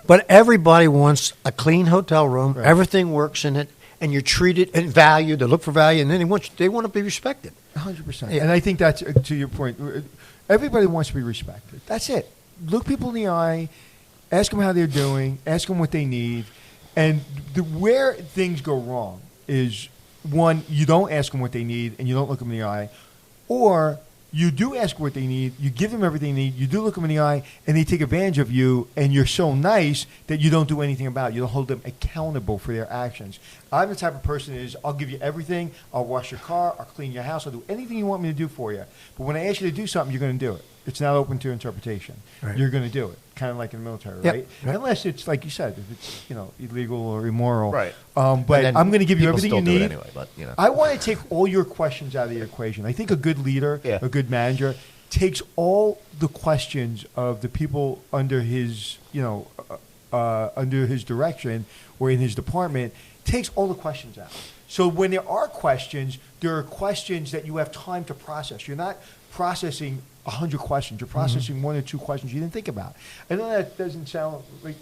But everybody wants a clean hotel room. Right. Everything works in it, and you're treated and valued. They look for value, and then they want to be respected. 100%. Yeah. And I think that's to your point. Everybody wants to be respected. That's it. Look people in the eye. Ask them how they're doing. Ask them what they need. And where things go wrong is, one, you don't ask them what they need and you don't look them in the eye. Or you do ask what they need, you give them everything they need, you do look them in the eye, and they take advantage of you, and you're so nice that you don't do anything about it. You don't hold them accountable for their actions. I'm the type of person that is, I'll give you everything. I'll wash your car. I'll clean your house. I'll do anything you want me to do for you. But when I ask you to do something, you're going to do it. It's not open to interpretation. Right. You're going to do it, kind of like in the military, right? Yep. Unless it's, like you said, if it's illegal or immoral. Right. But I'm going to give you everything you need. Anyway, but, I want to take all your questions out of the equation. I think a good leader, a good manager, takes all the questions of the people under his, under his direction or in his department, takes all the questions out. So when there are questions that you have time to process. You're not processing 100 questions. You're processing one or two questions you didn't think about. I know that doesn't sound like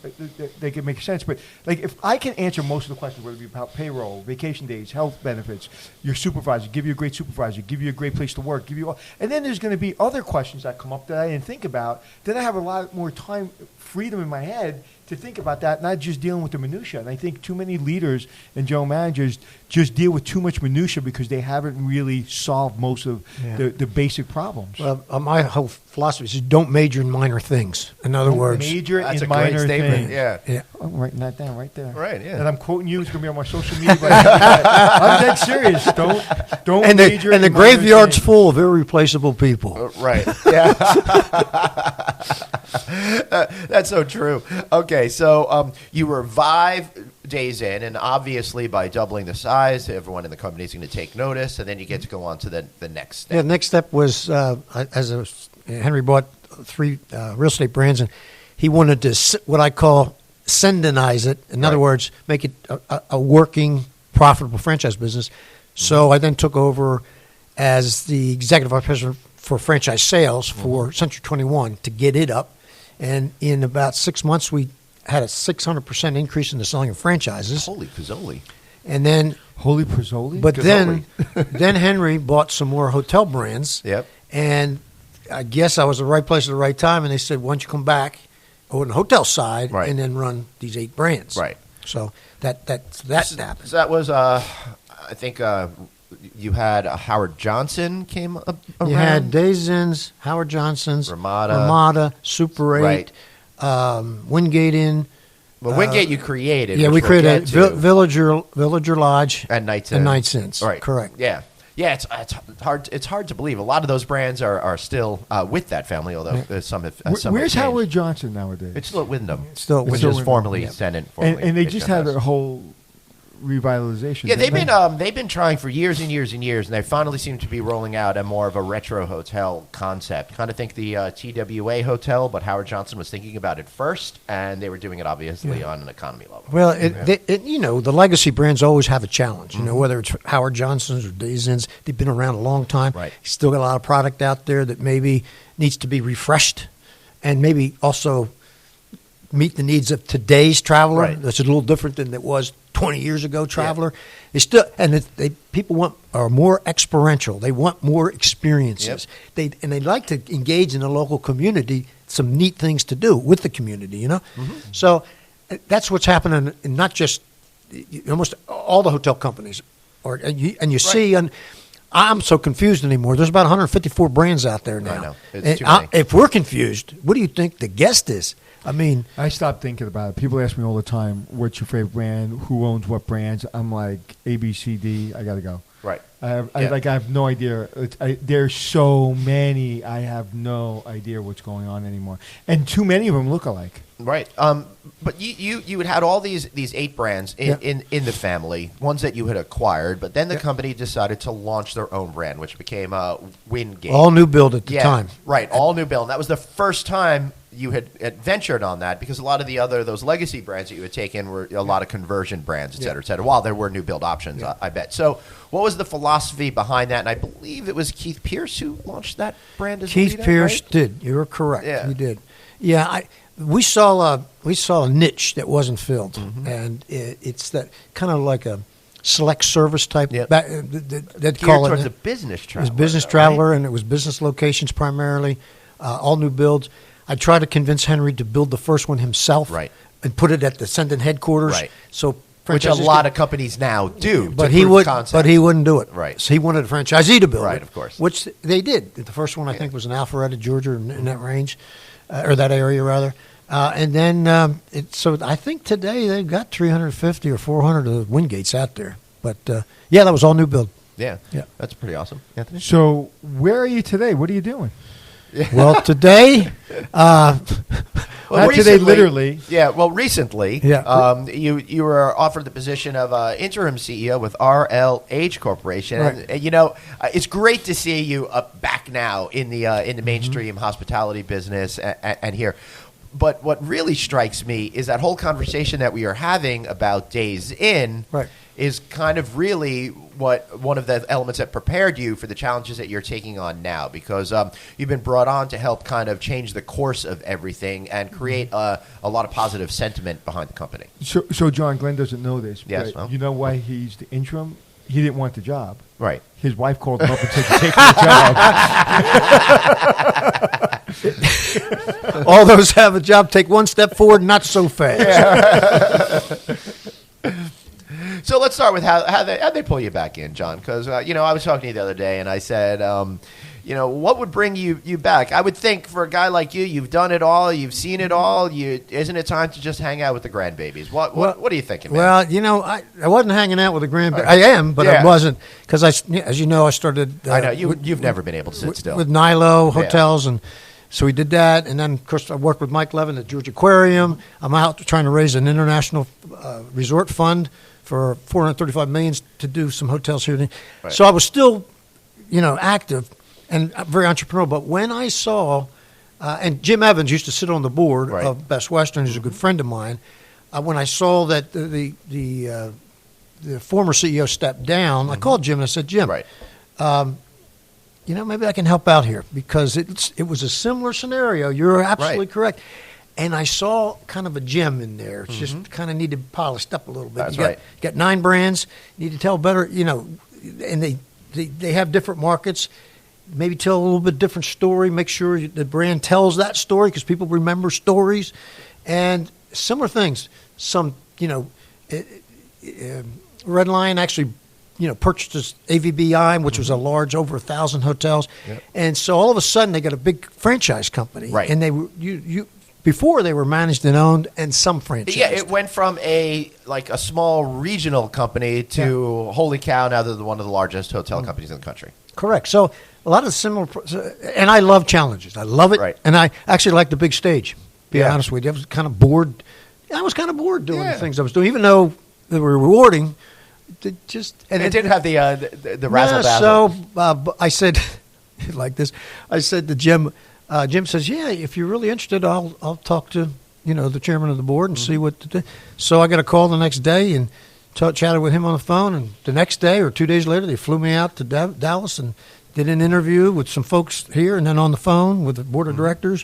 they can make sense, but like if I can answer most of the questions, whether it be about payroll, vacation days, health benefits, your supervisor, give you a great supervisor, give you a great place to work, give you all, and then there's going to be other questions that come up that I didn't think about. Then I have a lot more time, freedom in my head to think about that, not just dealing with the minutia. And I think too many leaders and general managers just deal with too much minutia because they haven't really solved most of the basic problems. Well, my whole philosophy is don't major in minor things. In other words, major that's in a great minor statement. things. Yeah. I'm writing that down right there. Right. Yeah. And I'm quoting you. It's going to be on my social media. I'm dead serious. Don't and major. And the graveyard's full of irreplaceable people. Right. Yeah. That's so true. Okay, so you were 5 days in, and obviously by doubling the size, everyone in the company is going to take notice, and then you get to go on to the next step. Yeah, the next step was Henry bought 3 real estate brands, and he wanted to what I call sendinize it. In other words, make it a working, profitable franchise business. So I then took over as the executive vice president for franchise sales for Century 21 to get it up. And in about 6 months, we had a 600% increase in the selling of franchises. Holy pizzoli. And then Holy pizzoli? But then Henry bought some more hotel brands. Yep. And I guess I was at the right place at the right time, and they said, why don't you come back on the hotel side and then run these 8 brands. Right. So that happened. So that was, I think, you had Howard Johnson came up around. You had Days Inns, Howard Johnson's, Ramada, Super 8, Wingate Inn. Well, Wingate you created. Yeah, we created Villager Lodge and Knights Inns. Right. Correct. Yeah. Yeah, it's hard to believe. A lot of those brands are still with that family, although some have Where's Howard Johnson nowadays? It's still at Wyndham. Which is formerly Senate. And they just had a whole revitalization. Yeah, they've been trying for years and years and years, and they finally seem to be rolling out a more of a retro hotel concept. Kind of think the TWA hotel, but Howard Johnson was thinking about it first, and they were doing it obviously on an economy level. Well, the legacy brands always have a challenge. You know, whether it's Howard Johnson's or Days Inns, they've been around a long time. Right. Still got a lot of product out there that maybe needs to be refreshed, and maybe also meet the needs of today's traveler. Right. That's a little different than it was 20 years ago traveler. Yeah. People are more experiential. They want more experiences. Yep. They like to engage in the local community, some neat things to do with the community, you know? Mm-hmm. So that's what's happening in not just almost all the hotel companies. You see, and I'm so confused anymore. There's about 154 brands out there now. I know. It's too many. If we're confused, what do you think the guest is? I mean, I stopped thinking about it. People ask me all the time, "What's your favorite brand? Who owns what brands?" I'm like, A, B, C, D. I got to go. Right. I have no idea. There's so many. I have no idea what's going on anymore, and too many of them look alike. Right. But you had all these 8 brands in the family, ones that you had acquired, but then the company decided to launch their own brand, which became Wingate. all new build at the time. Right. All new build. And that was the first time you had ventured on that, because a lot of the those legacy brands that you had taken were a lot of conversion brands, et cetera, while there were new build options, I bet. So what was the philosophy behind that? And I believe it was Keith Pierce who launched that brand as Keith leader, Pierce right? did. You were correct. Yeah. You did. Yeah, we saw a niche that wasn't filled, and it's that kind of like a select service type. Yep. They'd Geared call it towards a business It traveler. was business traveler, and it was business locations primarily, all new builds. I tried to convince Henry to build the first one himself, Right. and put it at the Sendon headquarters. Right. So Which a lot of companies now do. but to he prove would, concept. but he wouldn't do it. Right. So he wanted a franchisee to build it. Right, of course. Which they did. The first one I think was in Alpharetta, Georgia, in that range, or that area rather. And then so I think today they've got 350 or 400 of the Wingates out there. But yeah, that was all new build. Yeah. Yeah. That's pretty awesome, Anthony. So where are you today? What are you doing? Well, today. Not today, literally. Yeah, well, recently, Yeah. you were offered the position of interim CEO with RLH Corporation, Right. and it's great to see you back now in the mainstream hospitality business and here. But what really strikes me is that whole conversation that we are having about Days Inn Right. is kind of really one of the elements that prepared you for the challenges that you're taking on now, because you've been brought on to help kind of change the course of everything and create a lot of positive sentiment behind the company. So John, Glenn doesn't know this. Yes, but well. you know why he's the interim? He didn't want the job. Right. His wife called him up and said, "You're taking the job." All those have a job. Take one step forward, not so fast. So let's start with how they pull you back in, John, because I was talking to you the other day and I said, what would bring you back? I would think for a guy like you, you've done it all, you've seen it all. Isn't it time to just hang out with the grandbabies? What are you thinking, man? Well, I wasn't hanging out with the grandbaby. I am, but I wasn't, because as you know, I started. I know you've never been able to sit still with Nilo hotels, and so we did that. And then, of course, I worked with Mike Levin at George Aquarium. I'm out trying to raise an international resort fund for $435 million to do some hotels here. Right. So I was still, active and very entrepreneurial. But when I saw, and Jim Evans used to sit on the board of Best Western, who's a good friend of mine. When I saw that the former CEO stepped down, I called Jim and I said, Jim, maybe I can help out here, because it was a similar scenario. You're absolutely correct. And I saw kind of a gem in there. It's just kind of needed polished up a little bit. That's you got 9 brands. You need to tell better, and they have different markets. Maybe tell a little bit different story. Make sure the brand tells that story, because people remember stories. And similar things. Some, Red Lion actually, purchased this AVBI, which was a large, over 1,000 hotels. Yep. And so all of a sudden they got a big franchise company. Right. And they were, before they were managed and owned, and some franchised. Yeah, it went from a small regional company to holy cow, now they're one of the largest hotel companies in the country. Correct. So a lot of similar, and I love challenges. I love it. Right. And I actually like the big stage. Be honest with you, I was kind of bored. I was kind of bored doing the things I was doing, even though they were rewarding. It didn't have the razzle dazzle. So I said, like this. I said to Jim. Jim says, "Yeah, if you're really interested, I'll talk to the chairman of the board and see what to do." So I got a call the next day and chatted with him on the phone. And the next day or 2 days later, they flew me out to Dallas and did an interview with some folks here, and then on the phone with the board of directors.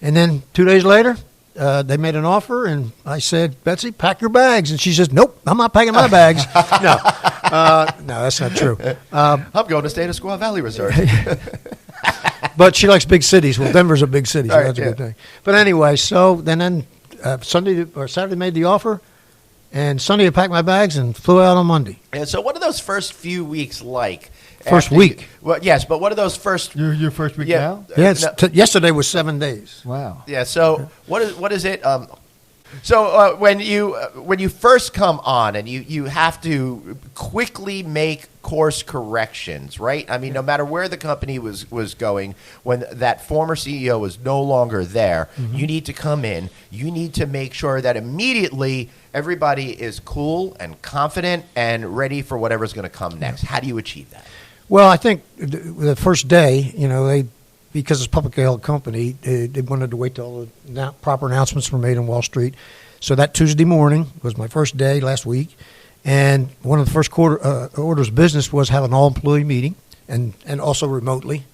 And then 2 days later, they made an offer, and I said, "Betsy, pack your bags." And she says, "Nope, I'm not packing my bags." No, that's not true. I'm going to stay at a Squaw Valley Resort. But she likes big cities. Well, Denver's a big city, so that's a good thing. But anyway, so then Sunday or Saturday made the offer. And Sunday I packed my bags and flew out on Monday. And so what are those first few weeks like? First week? Well, yes, but what are those first... Your first week now? Yeah, yesterday was 7 days. Wow. Yeah, so what is it... So when you first come on and you have to quickly make course corrections, right? I mean, no matter where the company was going, when that former CEO was no longer there, you need to come in. You need to make sure that immediately everybody is cool and confident and ready for whatever's going to come next. How do you achieve that? Well, I think the first day, because it's a publicly held company, they wanted to wait till all the proper announcements were made on Wall Street. So that Tuesday morning was my first day last week, and one of the first orders of business was have an all-employee meeting, and also remotely,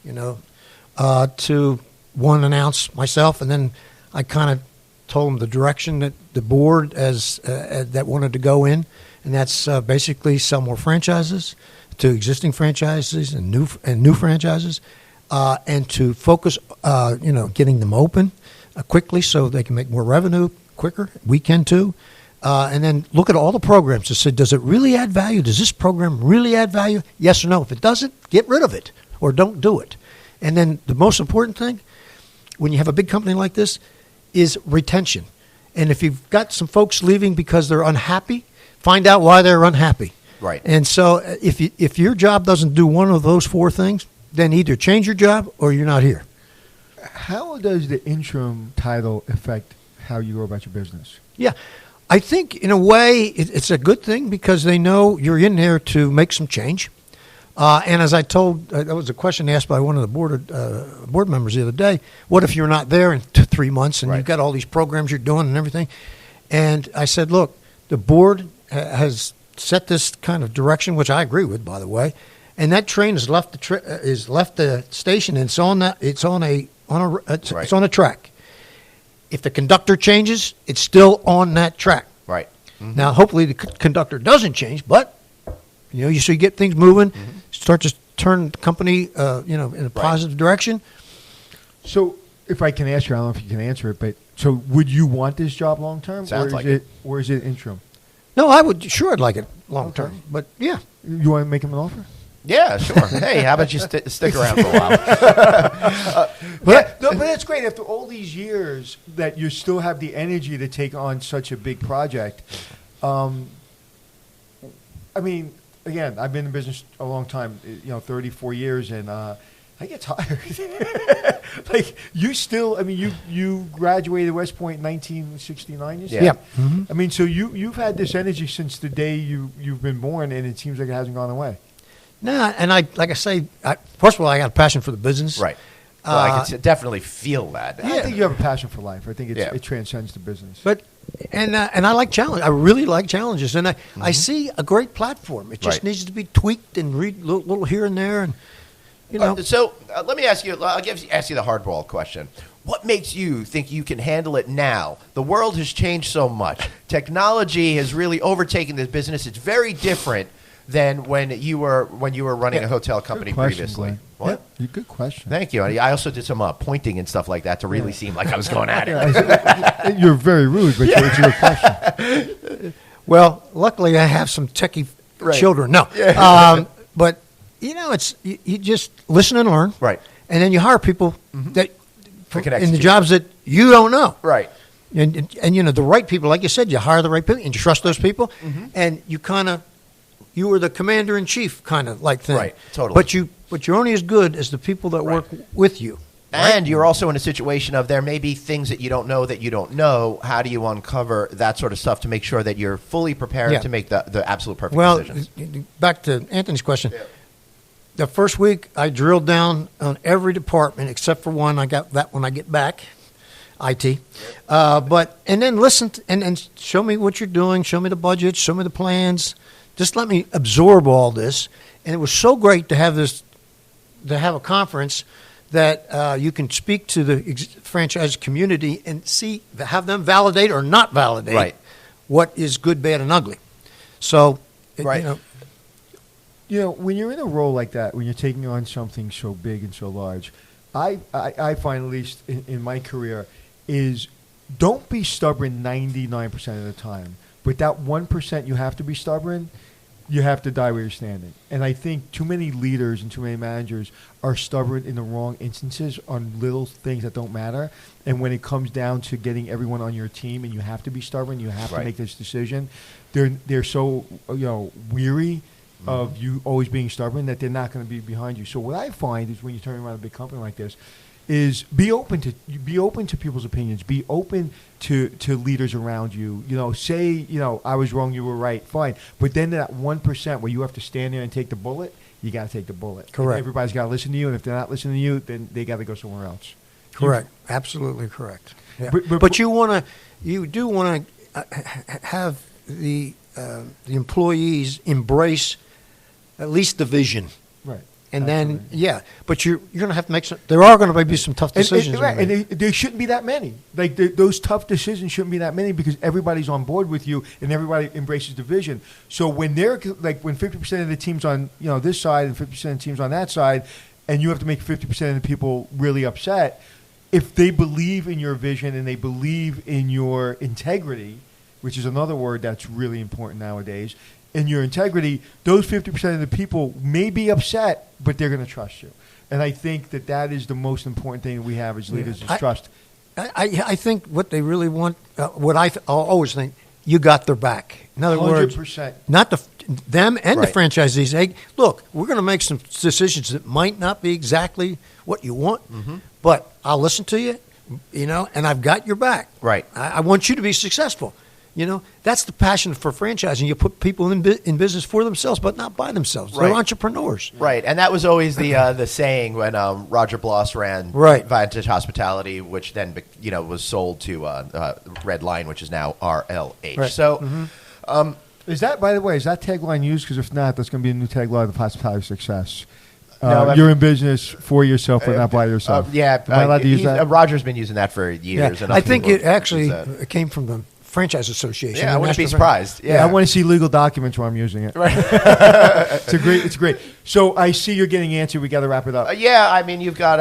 to announce myself, and then I kind of told them the direction that the board that wanted to go in, and that's basically sell more franchises to existing franchises and new franchises. And to focus, getting them open quickly so they can make more revenue quicker. We can too. And then look at all the programs to say, does it really add value? Does this program really add value? Yes or no. If it doesn't, get rid of it or don't do it. And then the most important thing, when you have a big company like this, is retention. And if you've got some folks leaving because they're unhappy, find out why they're unhappy. Right. And so if your job doesn't do one of those four things, then either change your job or you're not here. How does the interim title affect how you go about your business? Yeah. I think in a way it's a good thing because they know you're in there to make some change. And as I told, that was a question asked by one of the board members the other day, what if you're not there in 3 months and you've got all these programs you're doing and everything? And I said, look, the board has set this kind of direction, which I agree with, by the way. And that train has left the station, and it's on a track. If the conductor changes, it's still on that track. Right. Mm-hmm. Now, hopefully, the conductor doesn't change, but you get things moving, start to turn the company, in a positive direction. So, if I can ask you, I don't know if you can answer it, but so would you want this job long term, or is it interim? No, I'd like it long term, but yeah. You want to make him an offer? Yeah, sure. Hey, how about you stick around for a while? But it's great. After all these years that you still have the energy to take on such a big project. I mean, again, I've been in business a long time, 34 years, and I get tired. Like, you still, you graduated West Point in 1969, you said? Yeah. Mm-hmm. I mean, so you've had this energy since the day you've been born, and it seems like it hasn't gone away. No, and first of all, I got a passion for the business. Right. Well, I can definitely feel that. I think you have a passion for life. I think it transcends the business. But and I like challenge. I really like challenges, and I see a great platform. It just needs to be tweaked and read a little here and there, and So let me ask you. I'll ask you the hardball question. What makes you think you can handle it now? The world has changed so much. Technology has really overtaken this business. It's very different than when you were running a hotel company previously. Glenn. What? Yeah, good question. Thank you. I also did some pointing and stuff like that to really seem like I was going at it. You're very rude, but it's a good question. Well, luckily I have some techie children. No, but it's you just listen and learn, right? And then you hire people that in the jobs that you don't know, right? And the right people, like you said, you hire the right people and you trust those people, and you were the commander in chief kind of like thing, right? Totally. But you're only as good as the people that work with you. Right? And you're also in a situation of there may be things that you don't know. How do you uncover that sort of stuff to make sure that you're fully prepared to make the absolute perfect decisions? Well, back to Anthony's question. Yeah. The first week, I drilled down on every department except for one. I got that when I get back, IT. And then listen and show me what you're doing. Show me the budget. Show me the plans. Just let me absorb all this. And it was so great to have a conference that you can speak to the franchise community and have them validate or not validate what is good, bad, and ugly. So, when you're in a role like that, when you're taking on something so big and so large, I find, at least in my career, is don't be stubborn 99% of the time, But that 1% you have to be stubborn. You have to die where you're standing. And I think too many leaders and too many managers are stubborn in the wrong instances on little things that don't matter. And when it comes down to getting everyone on your team and you have to be stubborn, you have to make this decision, they're so weary of you always being stubborn that they're not going to be behind you. So what I find is when you turn around a big company like this, is be open to people's opinions. Be open to leaders around you. Say, I was wrong, you were right, fine. But then that 1% where you have to stand there and take the bullet, you got to take the bullet. Correct. And everybody's got to listen to you, and if they're not listening to you, then they got to go somewhere else. Correct. Absolutely correct. Yeah. But you do want to have the employees embrace at least the vision. Right. And Absolutely. then, but you're going to have to make some. There are going to be some tough decisions. And there shouldn't be that many. Like those tough decisions shouldn't be that many because everybody's on board with you and everybody embraces the vision. So when they're when 50% of the team's on this side and 50% of the team's on that side, and you have to make 50% of the people really upset, if they believe in your vision and they believe in your integrity, which is another word that's really important nowadays. In your integrity, those 50% of the people may be upset, but they're going to trust you. And I think that is the most important thing we have as leaders is trust. I think what they really want, I'll always think, you got their back. In other 100%. words, not them and the franchisees. Hey, look, we're going to make some decisions that might not be exactly what you want, but I'll listen to you, and I've got your back. Right. I want you to be successful. That's the passion for franchising. You put people in business for themselves, but not by themselves. Right. They're entrepreneurs. Right, and that was always the saying when Roger Bloss ran Vantage Hospitality, which then was sold to Red Line, which is now RLH. Right. So, is that, by the way, is that tagline used? Because if not, that's going to be a new tagline of Hospitality Success. No, you're in business for yourself, but not by yourself. Yeah, am I allowed to use that? Roger's been using that for years. Yeah. And I think it actually came from the Franchise Association. Yeah, I wouldn't be surprised. Yeah. I want to see legal documents while I'm using it. Right. It's great. So I see you're getting antsy. We got to wrap it up. You've got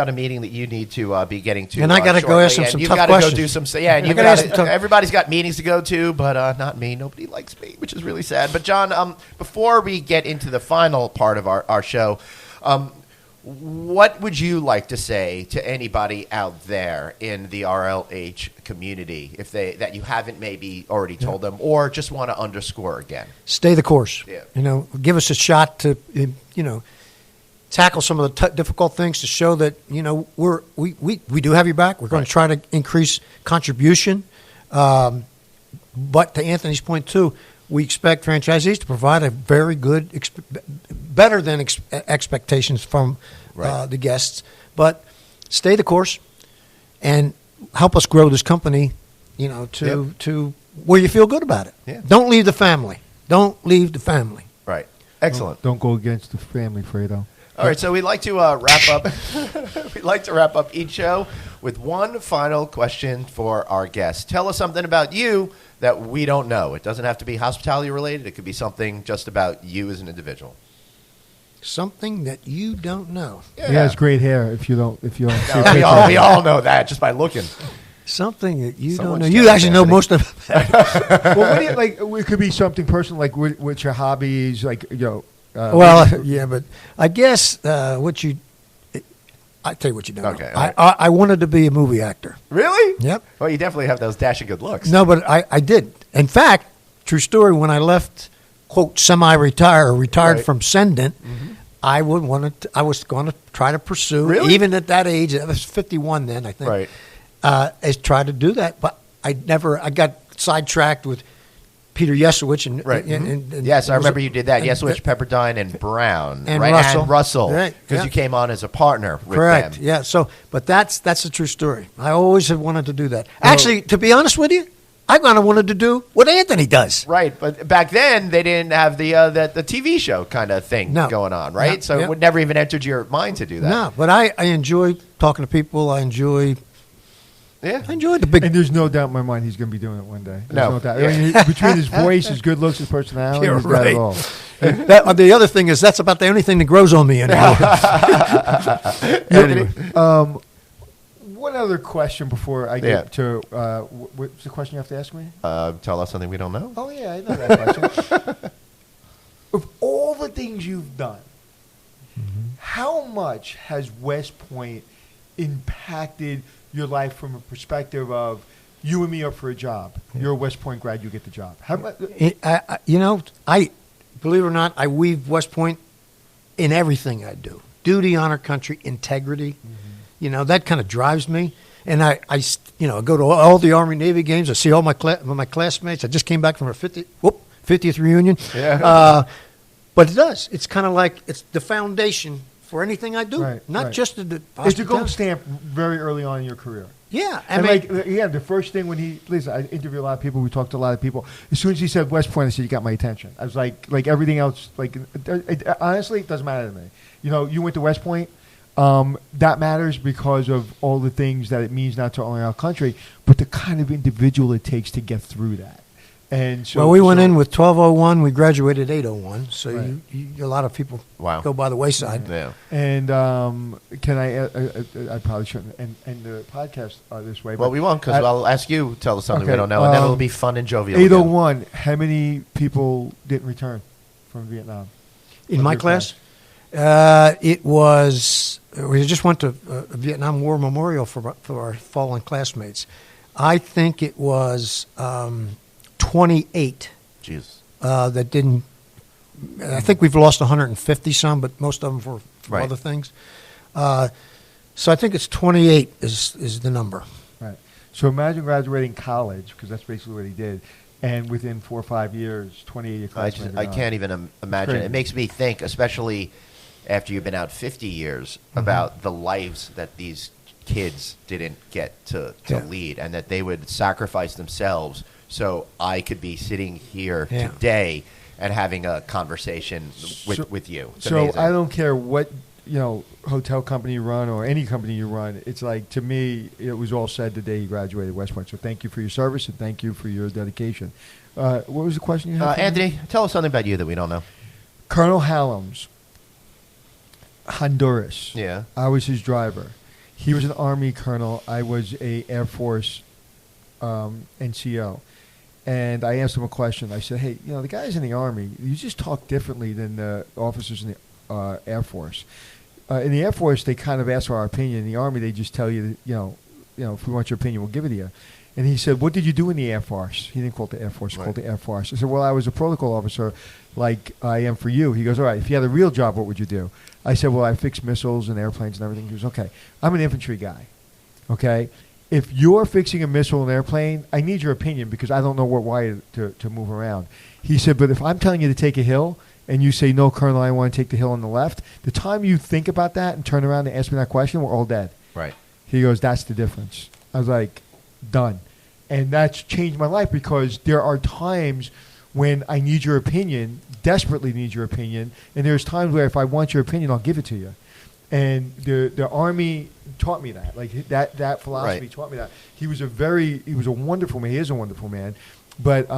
a meeting that you need to be getting to, and I got to go ask him some tough questions. You've got to go do some. Yeah, and everybody's got meetings to go to, but not me. Nobody likes me, which is really sad. But John, before we get into the final part of our show. What would you like to say to anybody out there in the RLH community that you haven't maybe already told them or just want to underscore again? Stay the course. Yeah. Give us a shot to, tackle some of the difficult things to show that, we do have your back. We're going to try to increase contribution. But to Anthony's point, too, we expect franchisees to provide a very good, better than expectations from the guests. But stay the course and help us grow this company, to where you feel good about it. Yeah. Don't leave the family. Don't leave the family. Right. Excellent. Don't go against the family, Fredo. All right, so we'd like to wrap up. We'd like to wrap up each show with one final question for our guests. Tell us something about you that we don't know. It doesn't have to be hospitality related. It could be something just about you as an individual. Something that you don't know. Yeah. He has great hair. If you don't, we all know that just by looking. Something that you don't know. You actually know most of it. Well, what do you, like? It could be something personal, like what's your hobbies, like but I guess I tell you what you don't know. Okay, I wanted to be a movie actor. Really? Yep. Well, you definitely have those dashing good looks. No, but I did. In fact, true story, when I left, quote, retired from Sendent, I was going to try to pursue, even at that age, I was 51 then, I think, is try to do that. But I got sidetracked with Peter Yesowich. And yes, I remember you did that. Yesowich, Pepperdine, and Brown. And Russell. Because you came on as a partner with them. Yeah. So, but that's a true story. I always have wanted to do that. Actually, to be honest with you, I kind of wanted to do what Anthony does. Right, but back then they didn't have the TV show kind of thing going on, right? So it would never even entered your mind to do that. No, but I enjoy talking to people. I enjoy the big. And there's no doubt in my mind he's going to be doing it one day. There's no doubt. I mean, between his voice, his good looks, his personality, he's got it all. The other thing is that's about the only thing that grows on me anymore. Anyway, one other question before I get to what's the question you have to ask me? Tell us something we don't know. Oh, yeah, I know that question. Of all the things you've done, how much has West Point impacted your life from a perspective of you and me up for a job? You're a West Point grad, you get the job. How much? I believe it or not, I weave West Point in everything I do. Duty, honor, country, integrity. That kind of drives me. And I go to all the Army Navy games. I see all my classmates. I just came back from our 50th reunion. Yeah. But it does. It's kind of like it's the foundation for anything I do. Right, not just the it's a gold stamp very early on in your career. Yeah. The first thing when listen, I interview a lot of people. We talked to a lot of people. As soon as he said West Point, I said, you got my attention. I was like everything else, honestly, it doesn't matter to me. You went to West Point. That matters because of all the things that it means not to only our country, but the kind of individual it takes to get through that. And so, we went in with 1201. We graduated 801. So right. A lot of people go by the wayside. Yeah. And can I probably shouldn't end the podcast this way. Well, we won't because I'll ask you tell us something we don't know, and then it'll be fun and jovial. 801. Again. How many people didn't return from Vietnam? In my class, it was. We just went to a Vietnam War memorial for our fallen classmates. I think it was 28. Jeez. That didn't. I think we've lost 150 some, but most of them for right. other things. So I think it's 28 is the number. Right. So imagine graduating college, because that's basically what he did, and within 4 or 5 years, 28 classmates. I can't even imagine. It makes me think, especially after you've been out 50 years, about the lives that these kids didn't get to lead, and that they would sacrifice themselves so I could be sitting here today and having a conversation with you. It's amazing. I don't care what hotel company you run or any company you run. It's like, to me, it was all said the day you graduated West Point. So thank you for your service and thank you for your dedication. What was the question you had? Anthony, tell us something about you that we don't know. Colonel Hallams, Honduras. Yeah. I was his driver. He was an Army colonel. I was a Air Force NCO. And I asked him a question. I said, hey, the guys in the Army, you just talk differently than the officers in the Air Force. In the Air Force, they kind of ask for our opinion. In the Army, they just tell you, if we want your opinion, we'll give it to you. And he said, what did you do in the Air Force? He didn't call it the Air Force. He called it the Air Force. I said, well, I was a protocol officer like I am for you. He goes, all right, if you had a real job, what would you do? I said, well, I fix missiles and airplanes and everything. He goes, okay, I'm an infantry guy, okay? If you're fixing a missile and airplane, I need your opinion because I don't know what wire to move around. He said, but if I'm telling you to take a hill and you say, no, Colonel, I want to take the hill on the left, the time you think about that and turn around and ask me that question, we're all dead. Right. He goes, that's the difference. I was like, done. And that's changed my life because there are times when I need your opinion, desperately need your opinion, and there's times where if I want your opinion, I'll give it to you. And the Army taught me that. Like that philosophy taught me that. He was a wonderful man. He is a wonderful man. But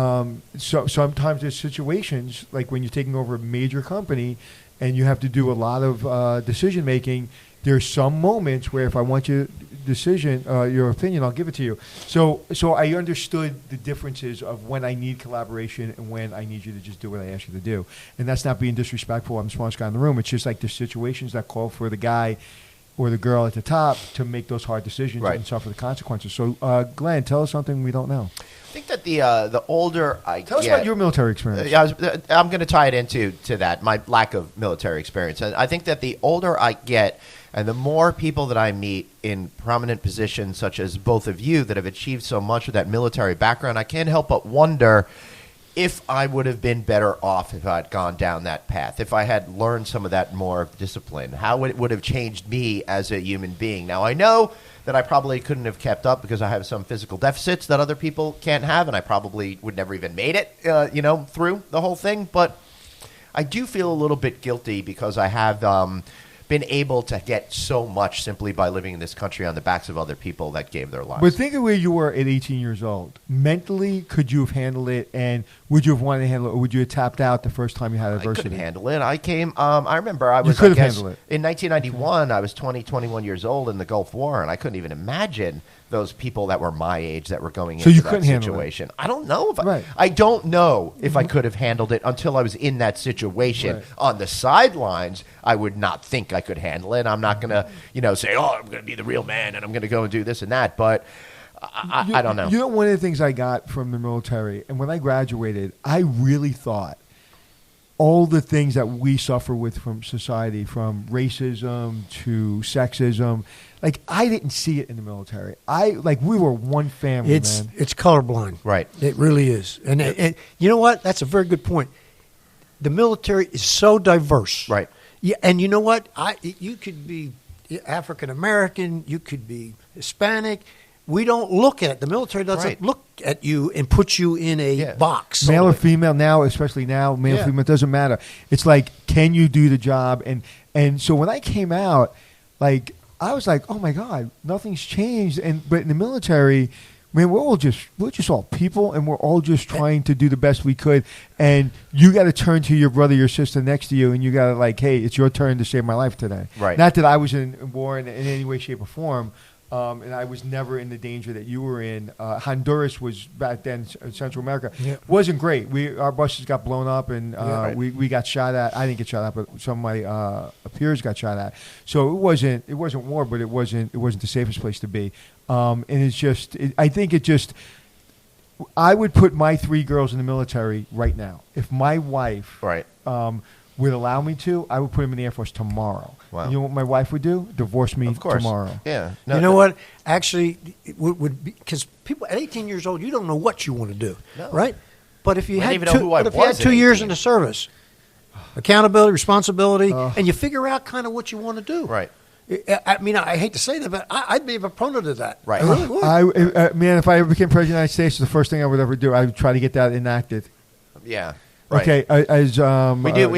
so sometimes there's situations like when you're taking over a major company and you have to do a lot of decision making. There's some moments where if I want your decision, your opinion, I'll give it to you. So I understood the differences of when I need collaboration and when I need you to just do what I ask you to do. And that's not being disrespectful. I'm the smartest guy in the room. It's just like the situations that call for the guy or the girl at the top to make those hard decisions and suffer the consequences. So, Glenn, tell us something we don't know. I think that the older I tell us about your military experience. I'm going to tie it into that, my lack of military experience. And I think that the older I get and the more people that I meet in prominent positions, such as both of you that have achieved so much with that military background, I can't help but wonder if I would have been better off if I had gone down that path, if I had learned some of that more discipline, how it would have changed me as a human being. Now, I know that I probably couldn't have kept up because I have some physical deficits that other people can't have, and I probably would never even made it, through the whole thing. But I do feel a little bit guilty because I have been able to get so much simply by living in this country on the backs of other people that gave their lives. But think of where you were at 18 years old. Mentally, could you have handled it, and would you have wanted to handle it, or would you have tapped out the first time you had adversity? I couldn't handle it. I came. I remember I was. You could have I guess, handled it. In 1991. I was 21 years old in the Gulf War, and I couldn't even imagine those people that were my age that were going So into you that couldn't handle situation. I don't know if Right. I don't know if I could have handled it until I was in that situation. Right. On the sidelines, I would not think I could handle it. I'm not going to, say, "Oh, I'm going to be the real man and I'm going to go and do this and that." But I don't know. You know, one of the things I got from the military, and when I graduated, I really thought all the things that we suffer with from society, from racism to sexism, like I didn't see it in the military. We were one family, man. It's colorblind. Right. It really is. And you know what? That's a very good point. The military is so diverse. Right. Yeah, and you know what? You could be African American, you could be Hispanic. We don't look at it. The military doesn't look at you and put you in a box. Male or female now, especially now, male or female, it doesn't matter. It's like, can you do the job? And so when I came out, like, I was like, oh my God, nothing's changed. But in the military, man, we're just all people, and we're all just trying to do the best we could. And you got to turn to your brother, your sister next to you, and you got to like, hey, it's your turn to save my life today. Right. Not that I was in war in any way, shape, or form. And I was never in the danger that you were in. Honduras was back then, Central America. Yep. Wasn't great. Our buses got blown up, and we got shot at. I didn't get shot at, but some of my peers got shot at. So it wasn't war, but it wasn't the safest place to be. And it's just, I think it just. I would put my 3 girls in the military right now. If my wife would allow me to, I would put them in the Air Force tomorrow. Wow. And you know what my wife would do? Divorce me tomorrow. Yeah. You know what? Actually, it would be because people at 18 years old, you don't know what you want to do, right? But if you had two years in the service, accountability, responsibility, and you figure out kind of what you want to do, right? I mean, I hate to say that, but I'd be a proponent of that. Right. I really would. Man, if I ever became president of the United States, the first thing I would ever do, I would try to get that enacted. Yeah. Right. Okay, we do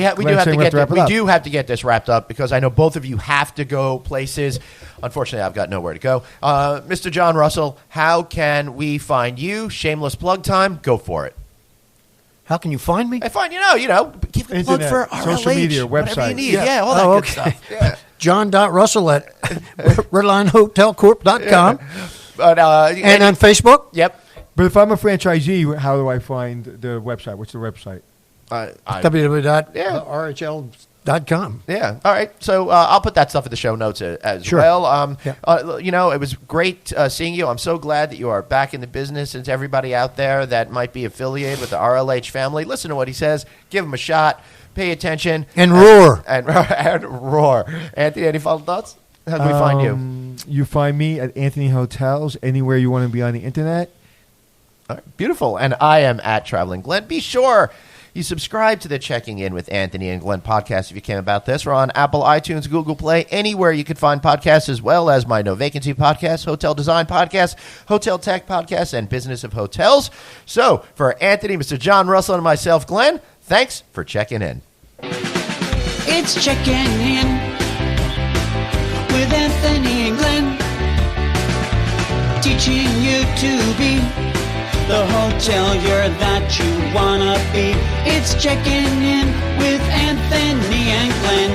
have to get this wrapped up because I know both of you have to go places. Unfortunately, I've got nowhere to go. Mr. John Russell, how can we find you? Shameless plug time. Go for it. How can you find me? I find give a plug for RLH, social media, whatever website. you need. Yeah, all that good stuff. Yeah. John.Russell at redlinehotelcorp.com. And on Facebook. Yep. But if I'm a franchisee, how do I find the website? What's the website? www.rhl.com. Yeah. All right. So I'll put that stuff in the show notes as well. It was great seeing you. I'm so glad that you are back in the business. And to everybody out there that might be affiliated with the RLH family, listen to what he says. Give him a shot. Pay attention. And roar. And roar. Anthony, any final thoughts? How can we find you? You find me at Anthony Hotels, anywhere you want to be on the internet. All right, beautiful. And I am at Traveling Glenn. Be sure you subscribe to the Checking In with Anthony and Glenn podcast if you can about this. We're on Apple, iTunes, Google Play, anywhere you can find podcasts, as well as my No Vacancy podcast, Hotel Design podcast, Hotel Tech podcast, and Business of Hotels. So for Anthony, Mr. John Russell, and myself, Glenn, thanks for checking in. It's Checking In with Anthony and Glenn, teaching you to be the hotelier that you wanna be. It's Checking In with Anthony and Glenn.